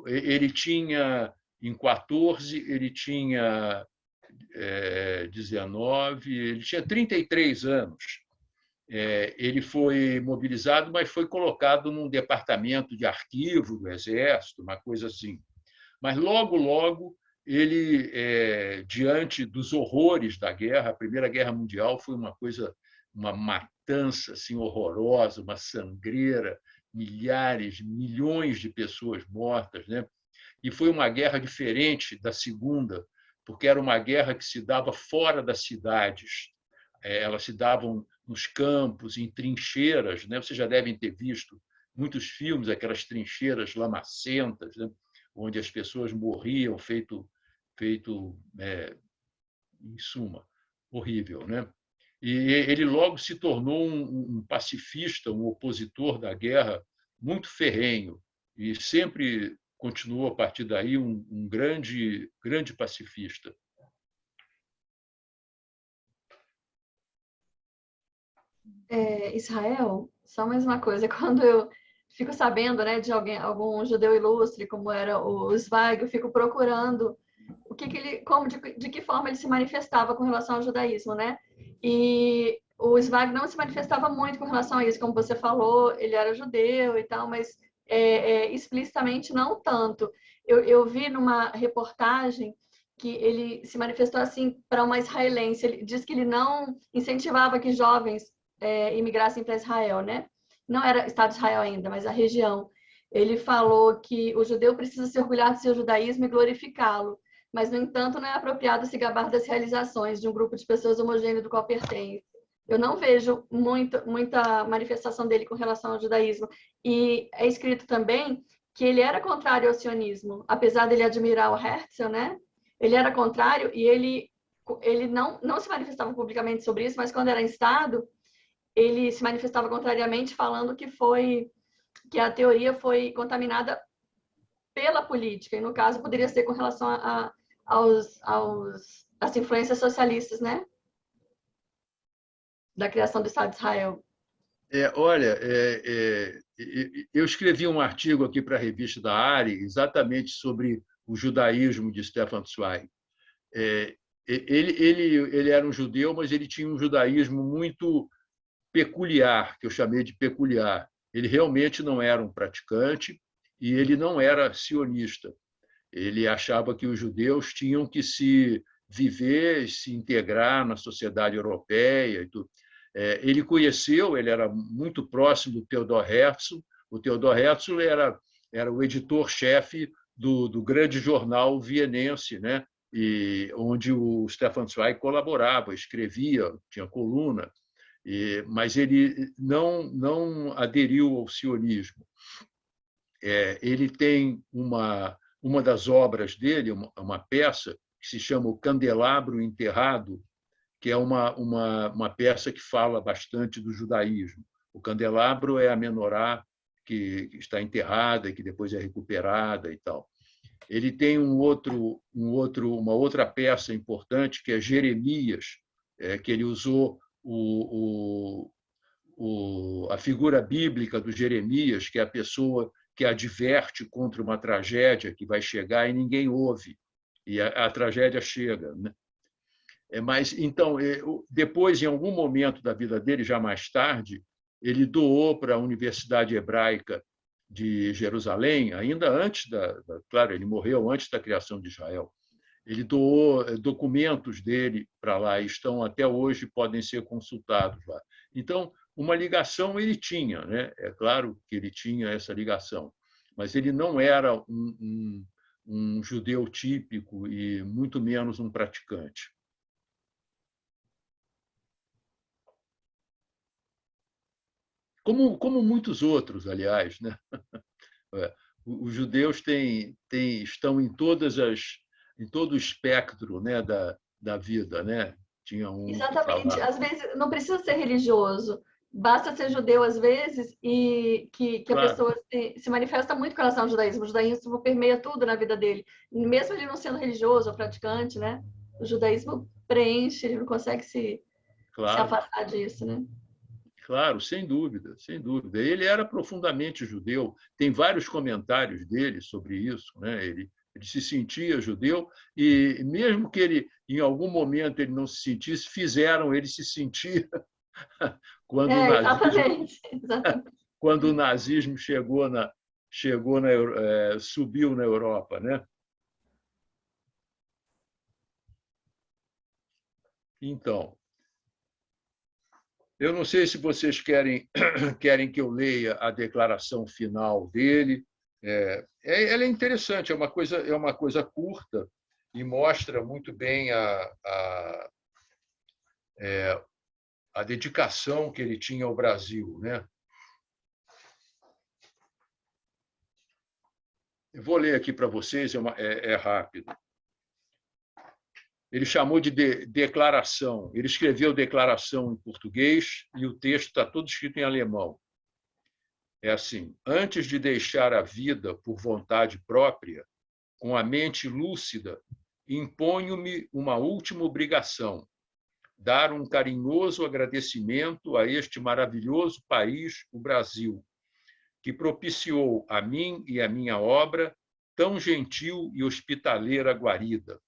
Ele tinha, em 14, ele tinha 19, ele tinha 33 anos. Ele foi mobilizado, mas foi colocado num departamento de arquivo do Exército, uma coisa assim. Mas logo ele, diante dos horrores da guerra, a Primeira Guerra Mundial foi uma matança assim horrorosa, uma sangreira, milhões de pessoas mortas, né? E foi uma guerra diferente da Segunda, porque era uma guerra que se dava fora das cidades. Elas se davam nos campos, em trincheiras, né? Vocês já devem ter visto muitos filmes, aquelas trincheiras lamacentas, né? Onde as pessoas morriam feito em suma, horrível, né? E ele logo se tornou um pacifista, um opositor da guerra muito ferrenho, e sempre continuou, a partir daí, um grande pacifista. Israel, só mais uma coisa, quando eu fico sabendo, né, de algum judeu ilustre, como era o Zweig, eu fico procurando de que forma ele se manifestava com relação ao judaísmo, né? E o Zweig não se manifestava muito com relação a isso, como você falou, ele era judeu e tal, mas explicitamente não tanto. Eu vi numa reportagem que ele se manifestou assim para uma israelense. Ele diz que ele não incentivava que jovens imigrassem para Israel, né? Não era Estado de Israel ainda, mas a região. Ele falou que o judeu precisa se orgulhar do seu judaísmo e glorificá-lo, mas, no entanto, não é apropriado se gabar das realizações de um grupo de pessoas homogêneo do qual pertence. Eu não vejo muita manifestação dele com relação ao judaísmo. E é escrito também que ele era contrário ao sionismo, apesar dele admirar o Herzl, né? Ele era contrário e ele não se manifestava publicamente sobre isso, mas quando era em Estado, ele se manifestava contrariamente, falando que a teoria foi contaminada pela política, e no caso poderia ser com relação às influências socialistas, né? Da criação do Estado de Israel. Olha, eu escrevi um artigo aqui para a revista da ARI exatamente sobre o judaísmo de Stefan Zweig. Ele era um judeu, mas ele tinha um judaísmo muito peculiar, que eu chamei de peculiar. Ele realmente não era um praticante e ele não era sionista. Ele achava que os judeus tinham que se viver, se integrar na sociedade europeia e tudo. Ele era muito próximo do Theodor Herzl. O Theodor Herzl era o editor-chefe do grande jornal vienense, né? E onde o Stefan Zweig colaborava, escrevia, tinha coluna, mas ele não aderiu ao sionismo. Ele tem uma das obras dele, uma peça que se chama O Candelabro Enterrado, que é uma peça que fala bastante do judaísmo. O candelabro é a menorá que está enterrada e que depois é recuperada e tal. Ele tem uma outra peça importante, que é Jeremias, que ele usou a figura bíblica do Jeremias, que é a pessoa que adverte contra uma tragédia que vai chegar e ninguém ouve, e a tragédia chega, né? Mas, então, depois, em algum momento da vida dele, já mais tarde, ele doou para a Universidade Hebraica de Jerusalém, ainda antes claro, ele morreu antes da criação de Israel. Ele doou documentos dele para lá, e estão até hoje, podem ser consultados lá. Então, uma ligação ele tinha, né? É claro que ele tinha essa ligação, mas ele não era um judeu típico e muito menos um praticante. Como muitos outros, aliás, né? Os judeus estão em todo o espectro, né, da vida, né? Tinha um Exatamente. Às vezes não precisa ser religioso, basta ser judeu às vezes e que claro. A pessoa se manifesta muito com relação ao judaísmo. O judaísmo permeia tudo na vida dele, mesmo ele não sendo religioso ou praticante, né? O judaísmo preenche, ele não consegue se afastar disso, né? Claro, sem dúvida, sem dúvida. Ele era profundamente judeu. Tem vários comentários dele sobre isso, né? Ele se sentia judeu e mesmo que ele em algum momento ele não se sentisse, fizeram ele se sentir quando o nazismo subiu na Europa, né? Então, eu não sei se vocês querem que eu leia a declaração final dele. Ela é interessante, é uma coisa curta e mostra muito bem a dedicação que ele tinha ao Brasil, né? Eu vou ler aqui para vocês, é rápido. Ele chamou de declaração. Ele escreveu declaração em português e o texto está todo escrito em alemão. É assim: antes de deixar a vida por vontade própria, com a mente lúcida, imponho-me uma última obrigação: dar um carinhoso agradecimento a este maravilhoso país, o Brasil, que propiciou a mim e a minha obra tão gentil e hospitaleira guarida.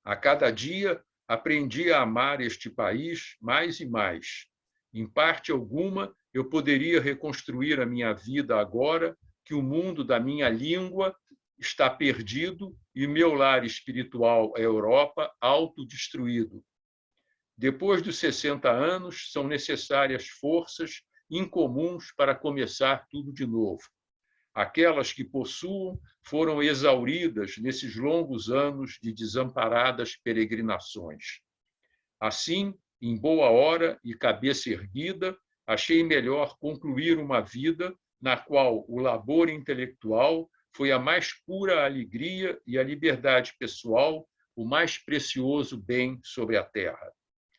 A cada dia aprendi a amar este país mais e mais. Em parte alguma, eu poderia reconstruir a minha vida agora que o mundo da minha língua está perdido e meu lar espiritual, a Europa, autodestruído. Depois dos 60 anos, são necessárias forças incomuns para começar tudo de novo. Aquelas que possuam foram exauridas nesses longos anos de desamparadas peregrinações. Assim, em boa hora e cabeça erguida, achei melhor concluir uma vida na qual o labor intelectual foi a mais pura alegria e a liberdade pessoal o mais precioso bem sobre a terra.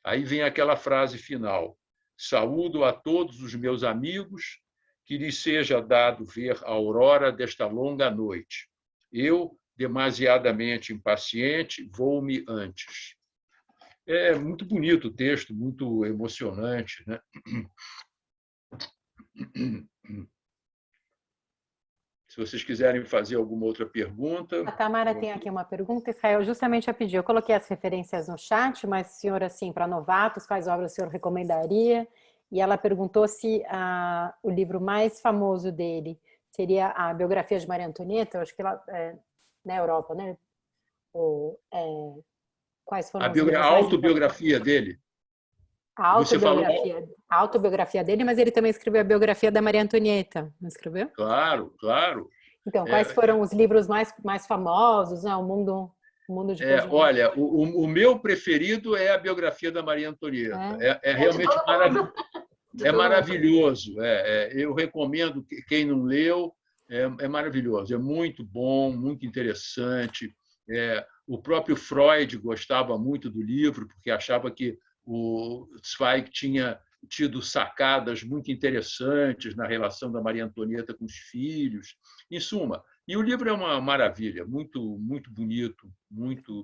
Aí vem aquela frase final: saúdo a todos os meus amigos, que lhes seja dado ver a aurora desta longa noite. Eu, demasiadamente impaciente, vou-me antes. É muito bonito o texto, muito emocionante, né? Se vocês quiserem fazer alguma outra pergunta... A Tamara tem aqui uma pergunta, Israel, justamente a pedir. Eu coloquei as referências no chat, mas, senhor, assim, para novatos, quais obras o senhor recomendaria? E ela perguntou se o livro mais famoso dele seria a biografia de Maria Antonieta, eu acho que ela na Europa, né? Quais foram a autobiografia dele? A autobiografia dele, mas ele também escreveu a biografia da Maria Antonieta, não escreveu? Claro, claro. Então, quais foram os livros mais famosos, né? O mundo de olha, o meu preferido é a biografia da Maria Antonieta. É realmente maravilhoso. Eu recomendo quem não leu, é maravilhoso. É muito bom, muito interessante. O próprio Freud gostava muito do livro, porque achava que o Zweig tinha tido sacadas muito interessantes na relação da Maria Antonieta com os filhos. Em suma, e o livro é uma maravilha, muito, muito bonito, muito.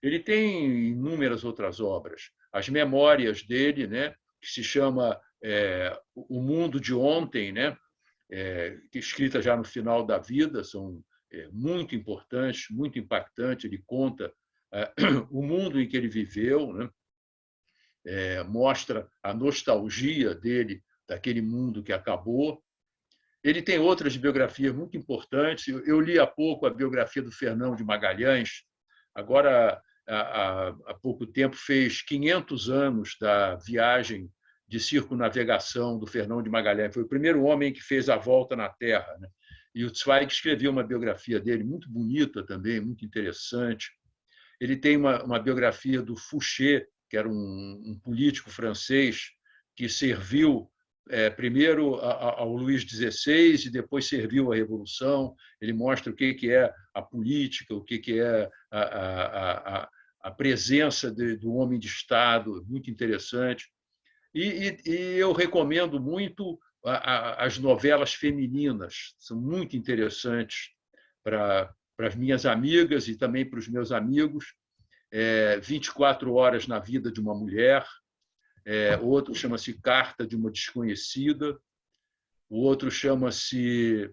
Ele tem inúmeras outras obras. As memórias dele, né, que se chama O Mundo de Ontem, né, escrita já no final da vida, são muito importantes, muito impactantes. Ele conta o mundo em que ele viveu, né, mostra a nostalgia dele daquele mundo que acabou. Ele tem outras biografias muito importantes. Eu li há pouco a biografia do Fernão de Magalhães. Agora, há pouco tempo, fez 500 anos da viagem de circunnavegação do Fernão de Magalhães. Foi o primeiro homem que fez a volta na Terra, né? E o Zweig escreveu uma biografia dele muito bonita também, muito interessante. Ele tem uma biografia do Fouché, que era um político francês que serviu primeiro ao Luís XVI e depois serviu à Revolução. Ele mostra o que é a política, o que é a presença do homem de Estado, muito interessante. E eu recomendo muito as novelas femininas, são muito interessantes para as minhas amigas e também para os meus amigos. 24 Horas na Vida de uma Mulher, outro chama-se Carta de uma Desconhecida, o outro chama-se,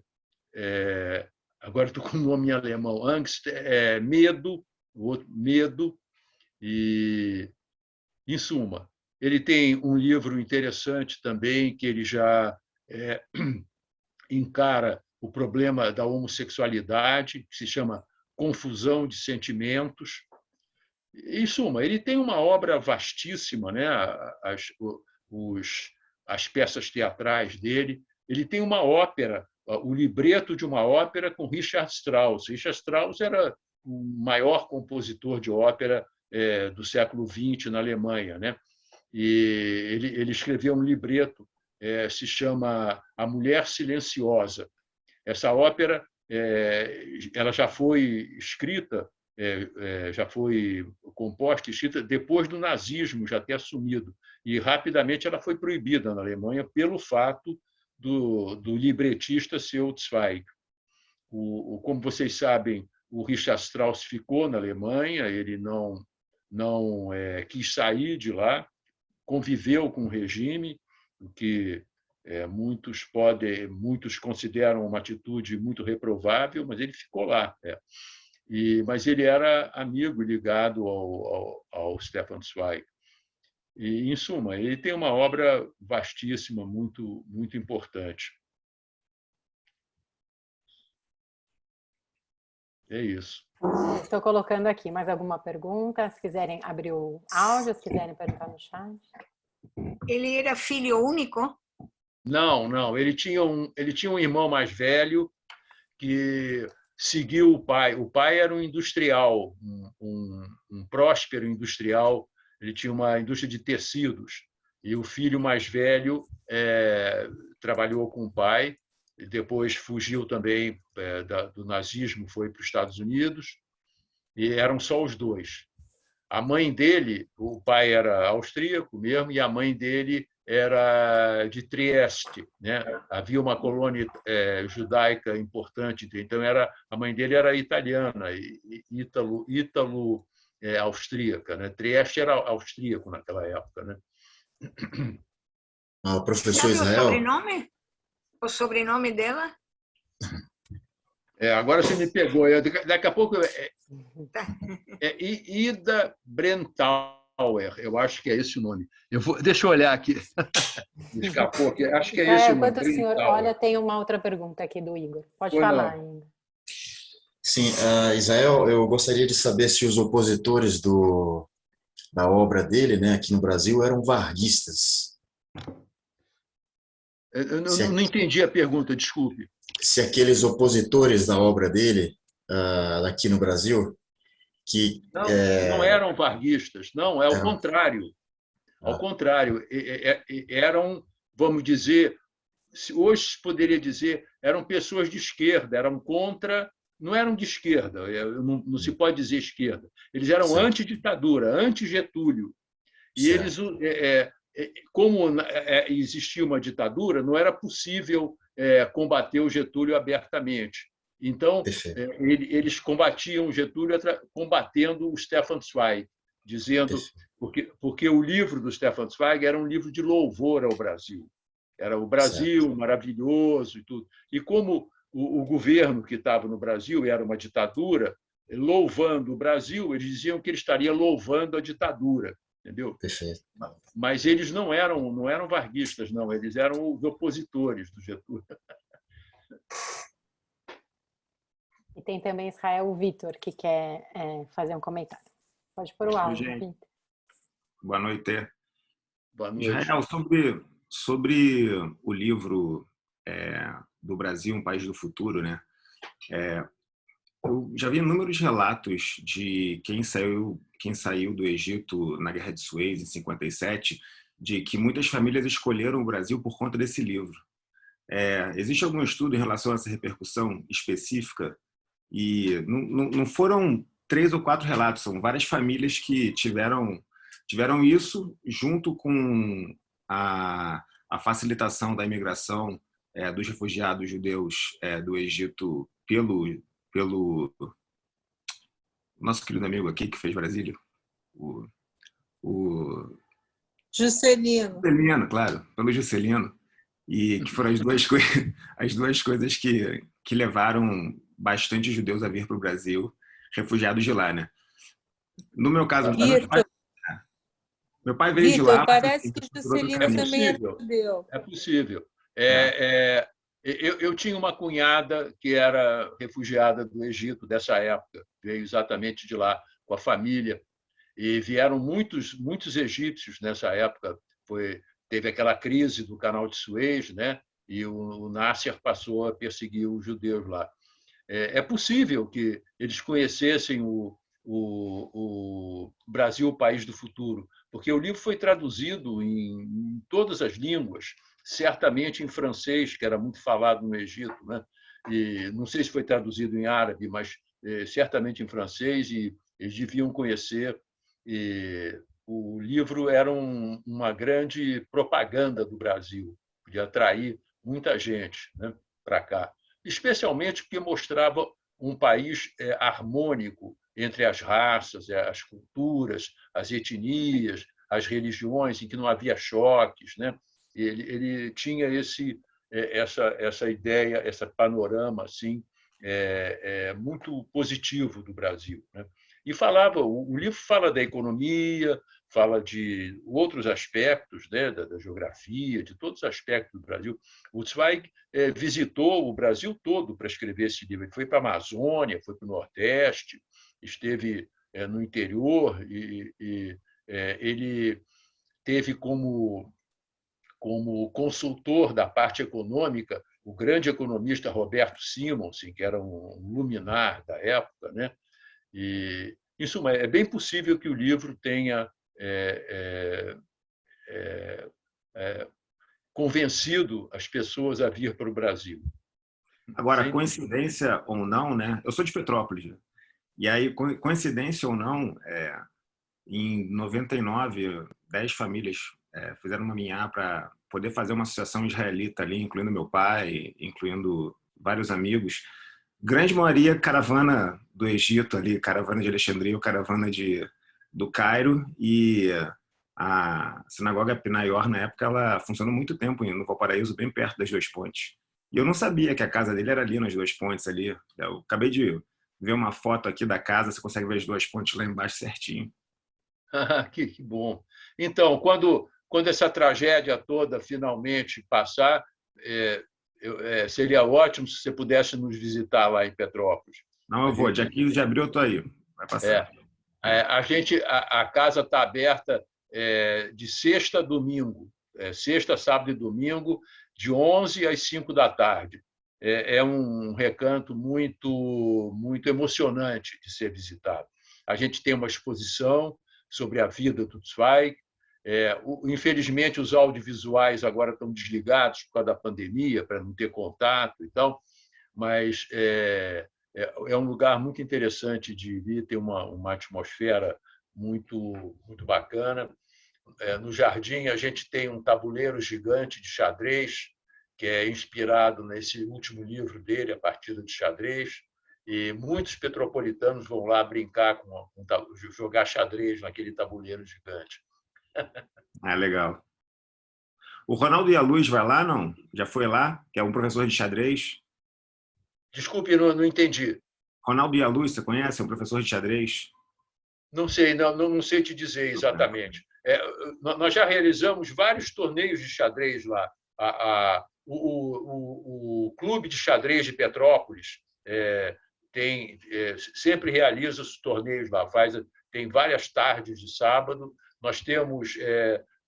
agora estou com o nome em alemão, Angst, Medo, o outro Medo, e, em suma, ele tem um livro interessante também, que ele já encara o problema da homossexualidade, que se chama Confusão de Sentimentos. Em suma, ele tem uma obra vastíssima, né? As peças teatrais dele. Ele tem uma ópera, o libreto de uma ópera com Richard Strauss. Richard Strauss era o maior compositor de ópera do século XX na Alemanha, né? E ele escreveu um libreto, se chama A Mulher Silenciosa. Essa ópera ela já foi escrita, já foi composta e escrita depois do nazismo já ter assumido, e rapidamente ela foi proibida na Alemanha pelo fato do libretista ser o Zweig. Como vocês sabem, o Richard Strauss ficou na Alemanha, ele não quis sair de lá, conviveu com o regime, o que muitos consideram uma atitude muito reprovável, mas ele ficou lá. Mas ele era amigo, ligado ao Stefan Zweig. E, em suma, ele tem uma obra vastíssima, muito, muito importante. É isso. Estou colocando aqui mais alguma pergunta. Se quiserem abrir o áudio, se quiserem perguntar no chat. Ele era filho único? Não. Ele tinha um irmão mais velho que seguiu o pai. O pai era um industrial, um próspero industrial. Ele tinha uma indústria de tecidos. E o filho mais velho trabalhou com o pai. E depois fugiu também do nazismo, foi para os Estados Unidos. E eram só os dois. A mãe dele, o pai era austríaco mesmo, e a mãe dele era de Trieste, né? Havia uma colônia judaica importante, então a mãe dele era italiana, ítalo-austríaca, né? Trieste era austríaco naquela época, né? O professor Sabe Israel. O sobrenome dela? Agora você me pegou. Daqui a pouco Ida Brentauer, eu acho que é esse o nome. Deixa eu olhar aqui. Me escapou aqui. Acho que é esse o nome. Enquanto o senhor olha, tem uma outra pergunta aqui do Igor. Pode falar ainda. Sim, Israel, eu gostaria de saber se os opositores da obra dele, né, aqui no Brasil, eram varguistas. Eu não entendi a pergunta, desculpe. Se aqueles opositores da obra dele, aqui no Brasil, que... Não eram varguistas, não, ao contrário. Ao contrário, eram, vamos dizer, hoje se poderia dizer, eram pessoas de esquerda, eram contra, não eram de esquerda, não se pode dizer esquerda. Eles eram anti-ditadura, anti-Getúlio. E eles, como existia uma ditadura, não era possível combater o Getúlio abertamente. Então, eles combatiam o Getúlio combatendo o Stefan Zweig, dizendo... Porque o livro do Stefan Zweig era um livro de louvor ao Brasil. Era o Brasil maravilhoso e tudo. E como o governo que estava no Brasil era uma ditadura, louvando o Brasil, eles diziam que ele estaria louvando a ditadura. Entendeu? Perfeito. Mas eles não eram varguistas, não. Eles eram os opositores do Getúlio. E tem também Israel Vitor, que quer fazer um comentário. Pode pôr o áudio, Gente, Vitor. boa noite. Boa noite. Israel, sobre o livro do Brasil, Um País do Futuro, né? Eu já vi inúmeros relatos de quem saiu do Egito na Guerra de Suez, em 57, de que muitas famílias escolheram o Brasil por conta desse livro. Existe algum estudo em relação a essa repercussão específica? E não foram 3 ou 4 relatos, são várias famílias que tiveram isso junto com a facilitação da imigração dos refugiados judeus do Egito pelo nosso querido amigo aqui que fez Brasília, o Juscelino, claro, pelo Juscelino, e que foram as duas coisas que levaram bastante judeus a vir para o Brasil, refugiados de lá, né? No meu caso, meu pai veio de lá. Parece que Juscelino também era judeu. É possível. Eu tinha uma cunhada que era refugiada do Egito dessa época, veio exatamente de lá com a família, e vieram muitos egípcios nessa época. Teve aquela crise do Canal de Suez, né? E o Nasser passou a perseguir os judeus lá. É possível que eles conhecessem o Brasil, o País do Futuro, porque o livro foi traduzido em todas as línguas, certamente em francês, que era muito falado no Egito, né? E não sei se foi traduzido em árabe, mas certamente em francês, e eles deviam conhecer. E o livro era uma grande propaganda do Brasil, podia atrair muita gente, né, para cá, especialmente porque mostrava um país harmônico entre as raças, as culturas, as etnias, as religiões, em que não havia choques, né? Ele tinha essa ideia, esse panorama assim, muito positivo do Brasil, né? E o livro fala da economia, fala de outros aspectos, né, da geografia, de todos os aspectos do Brasil. O Zweig visitou o Brasil todo para escrever esse livro. Ele foi para a Amazônia, foi para o Nordeste, esteve no interior, e ele teve como consultor da parte econômica o grande economista Roberto Simonsen, que era um luminar da época, né? E, em suma, é bem possível que o livro tenha convencido as pessoas a vir para o Brasil. Agora, coincidência ou não, né? Eu sou de Petrópolis, né? E aí, coincidência ou não, em 99, 10 famílias fizeram uma minhá para poder fazer uma associação israelita ali, incluindo meu pai, incluindo vários amigos. Grande maioria caravana do Egito ali, caravana de Alexandria, caravana do Cairo, e a sinagoga Pinaior, na época, ela funcionou muito tempo no Valparaíso, bem perto das Duas Pontes. E eu não sabia que a casa dele era ali nas Duas Pontes ali. Eu acabei de ver uma foto aqui da casa, você consegue ver as Duas Pontes lá embaixo certinho. Que bom. Então, quando essa tragédia toda finalmente passar, seria ótimo se você pudesse nos visitar lá em Petrópolis. Não, eu vou. Dia 15 de abril eu estou aí. Vai passar. A casa está aberta de sexta a domingo, sexta, sábado e domingo, de 11 às 5 da tarde. É um recanto muito, muito emocionante de ser visitado. A gente tem uma exposição sobre a vida do Zweig. Infelizmente, os audiovisuais agora estão desligados por causa da pandemia, para não ter contato e tal, mas é um lugar muito interessante de vir, ter uma atmosfera muito, muito bacana. No jardim, a gente tem um tabuleiro gigante de xadrez, que é inspirado nesse último livro dele, A Partida de Xadrez, e muitos petropolitanos vão lá brincar, jogar xadrez naquele tabuleiro gigante. Legal. O Ronaldo e a Luz vai lá, não? Já foi lá? Que é um professor de xadrez? Desculpe, não entendi. Ronaldo e a Luz, você conhece? É um professor de xadrez? Não sei, não sei te dizer exatamente. Nós já realizamos vários torneios de xadrez lá. o Clube de Xadrez de Petrópolis sempre realiza os torneios lá, tem várias tardes de sábado. Nós temos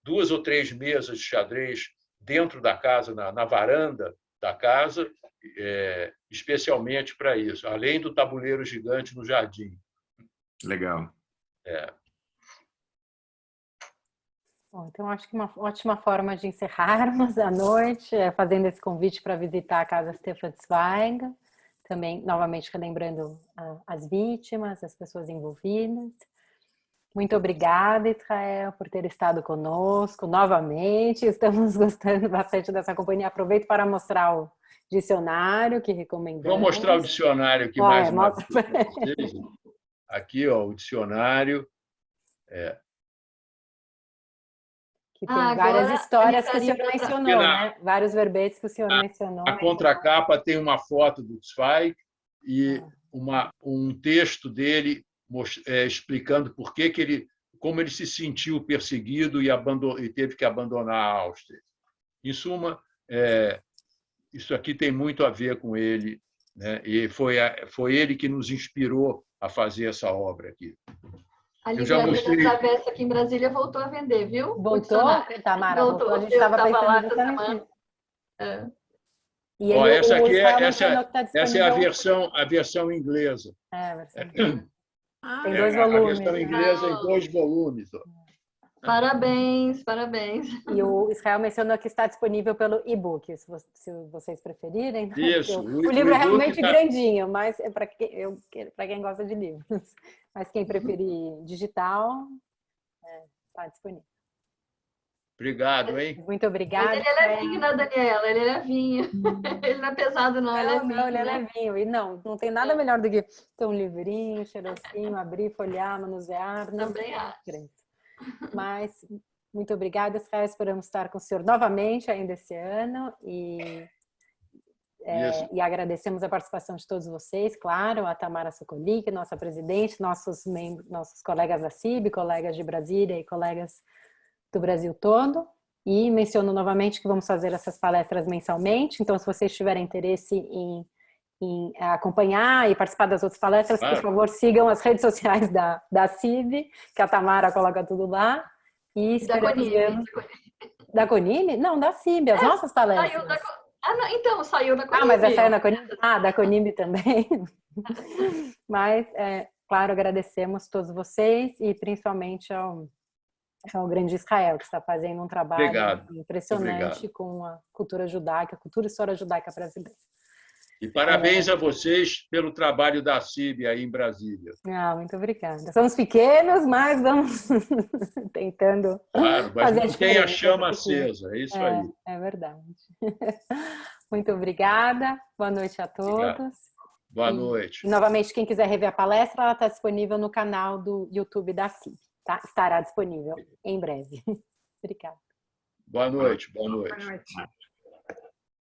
2 ou 3 mesas de xadrez dentro da casa, na varanda da casa, especialmente para isso, além do tabuleiro gigante no jardim. Legal. Bom, então, acho que uma ótima forma de encerrarmos a noite é fazendo esse convite para visitar a Casa Stefan Zweig, também, novamente, relembrando as vítimas, as pessoas envolvidas. Muito obrigada, Israel, por ter estado conosco novamente. Estamos gostando bastante dessa companhia. Aproveito para mostrar o dicionário que recomendamos. Vou mostrar o dicionário aqui mais uma vez para vocês. Aqui, ó, o dicionário. Que tem várias histórias que o senhor mencionou, né? Vários verbetes que o senhor mencionou. A contracapa tem uma foto do Zweig e um texto dele explicando como ele se sentiu perseguido e teve que abandonar a Áustria. Em suma, isso aqui tem muito a ver com ele, né? E foi ele que nos inspirou a fazer essa obra aqui. A Livraria da Travessa aqui em Brasília voltou a vender, viu? Voltou, Tamara? Voltou. A gente estava pensando justamente nisso. E essa é a versão inglesa. A versão tem 2 volumes. A versão inglesa em 2 volumes. Parabéns, parabéns. E o Israel mencionou que está disponível pelo e-book, se vocês preferirem. Isso. O livro é realmente grandinho, mas é para quem gosta de livros. Mas quem preferir digital, está disponível. Obrigado, hein? Muito obrigada. Mas ele é levinho, né, Daniela? Ele é levinho. Ele não é pesado, não. Ele é levinho. Não, ele é levinho. E não tem nada melhor do que ter um livrinho, cheirosinho, abrir, folhear, manusear. Também acho. Mas, muito obrigada, Israel. Esperamos estar com o senhor novamente ainda esse ano. E agradecemos a participação de todos vocês, claro, a Tamara Sokolik, nossa presidente, nossos colegas da CIB, colegas de Brasília e colegas do Brasil todo. E menciono novamente que vamos fazer essas palestras mensalmente, então se vocês tiverem interesse em acompanhar e participar das outras palestras, por favor, sigam as redes sociais da CIB, que a Tamara coloca tudo lá. E esperamos da Conime? Não, da CIB, as nossas palestras. Não, então, saiu da Conime. Mas já saiu da Conime? Da Conime também. Mas, claro, agradecemos todos vocês e principalmente ao grande Israel, que está fazendo um trabalho impressionante com a cultura judaica, a cultura e história judaica brasileira. E parabéns a vocês pelo trabalho da CIB aí em Brasília. Muito obrigada. Somos pequenos, mas vamos tentando fazer a diferença. Tem a chama acesa, é isso aí. É verdade. Muito obrigada. Boa noite a todos. Obrigado. Boa noite. E, novamente, quem quiser rever a palestra, ela está disponível no canal do YouTube da CIB. Tá? Estará disponível em breve. Obrigada. Boa noite. Boa noite. Boa noite.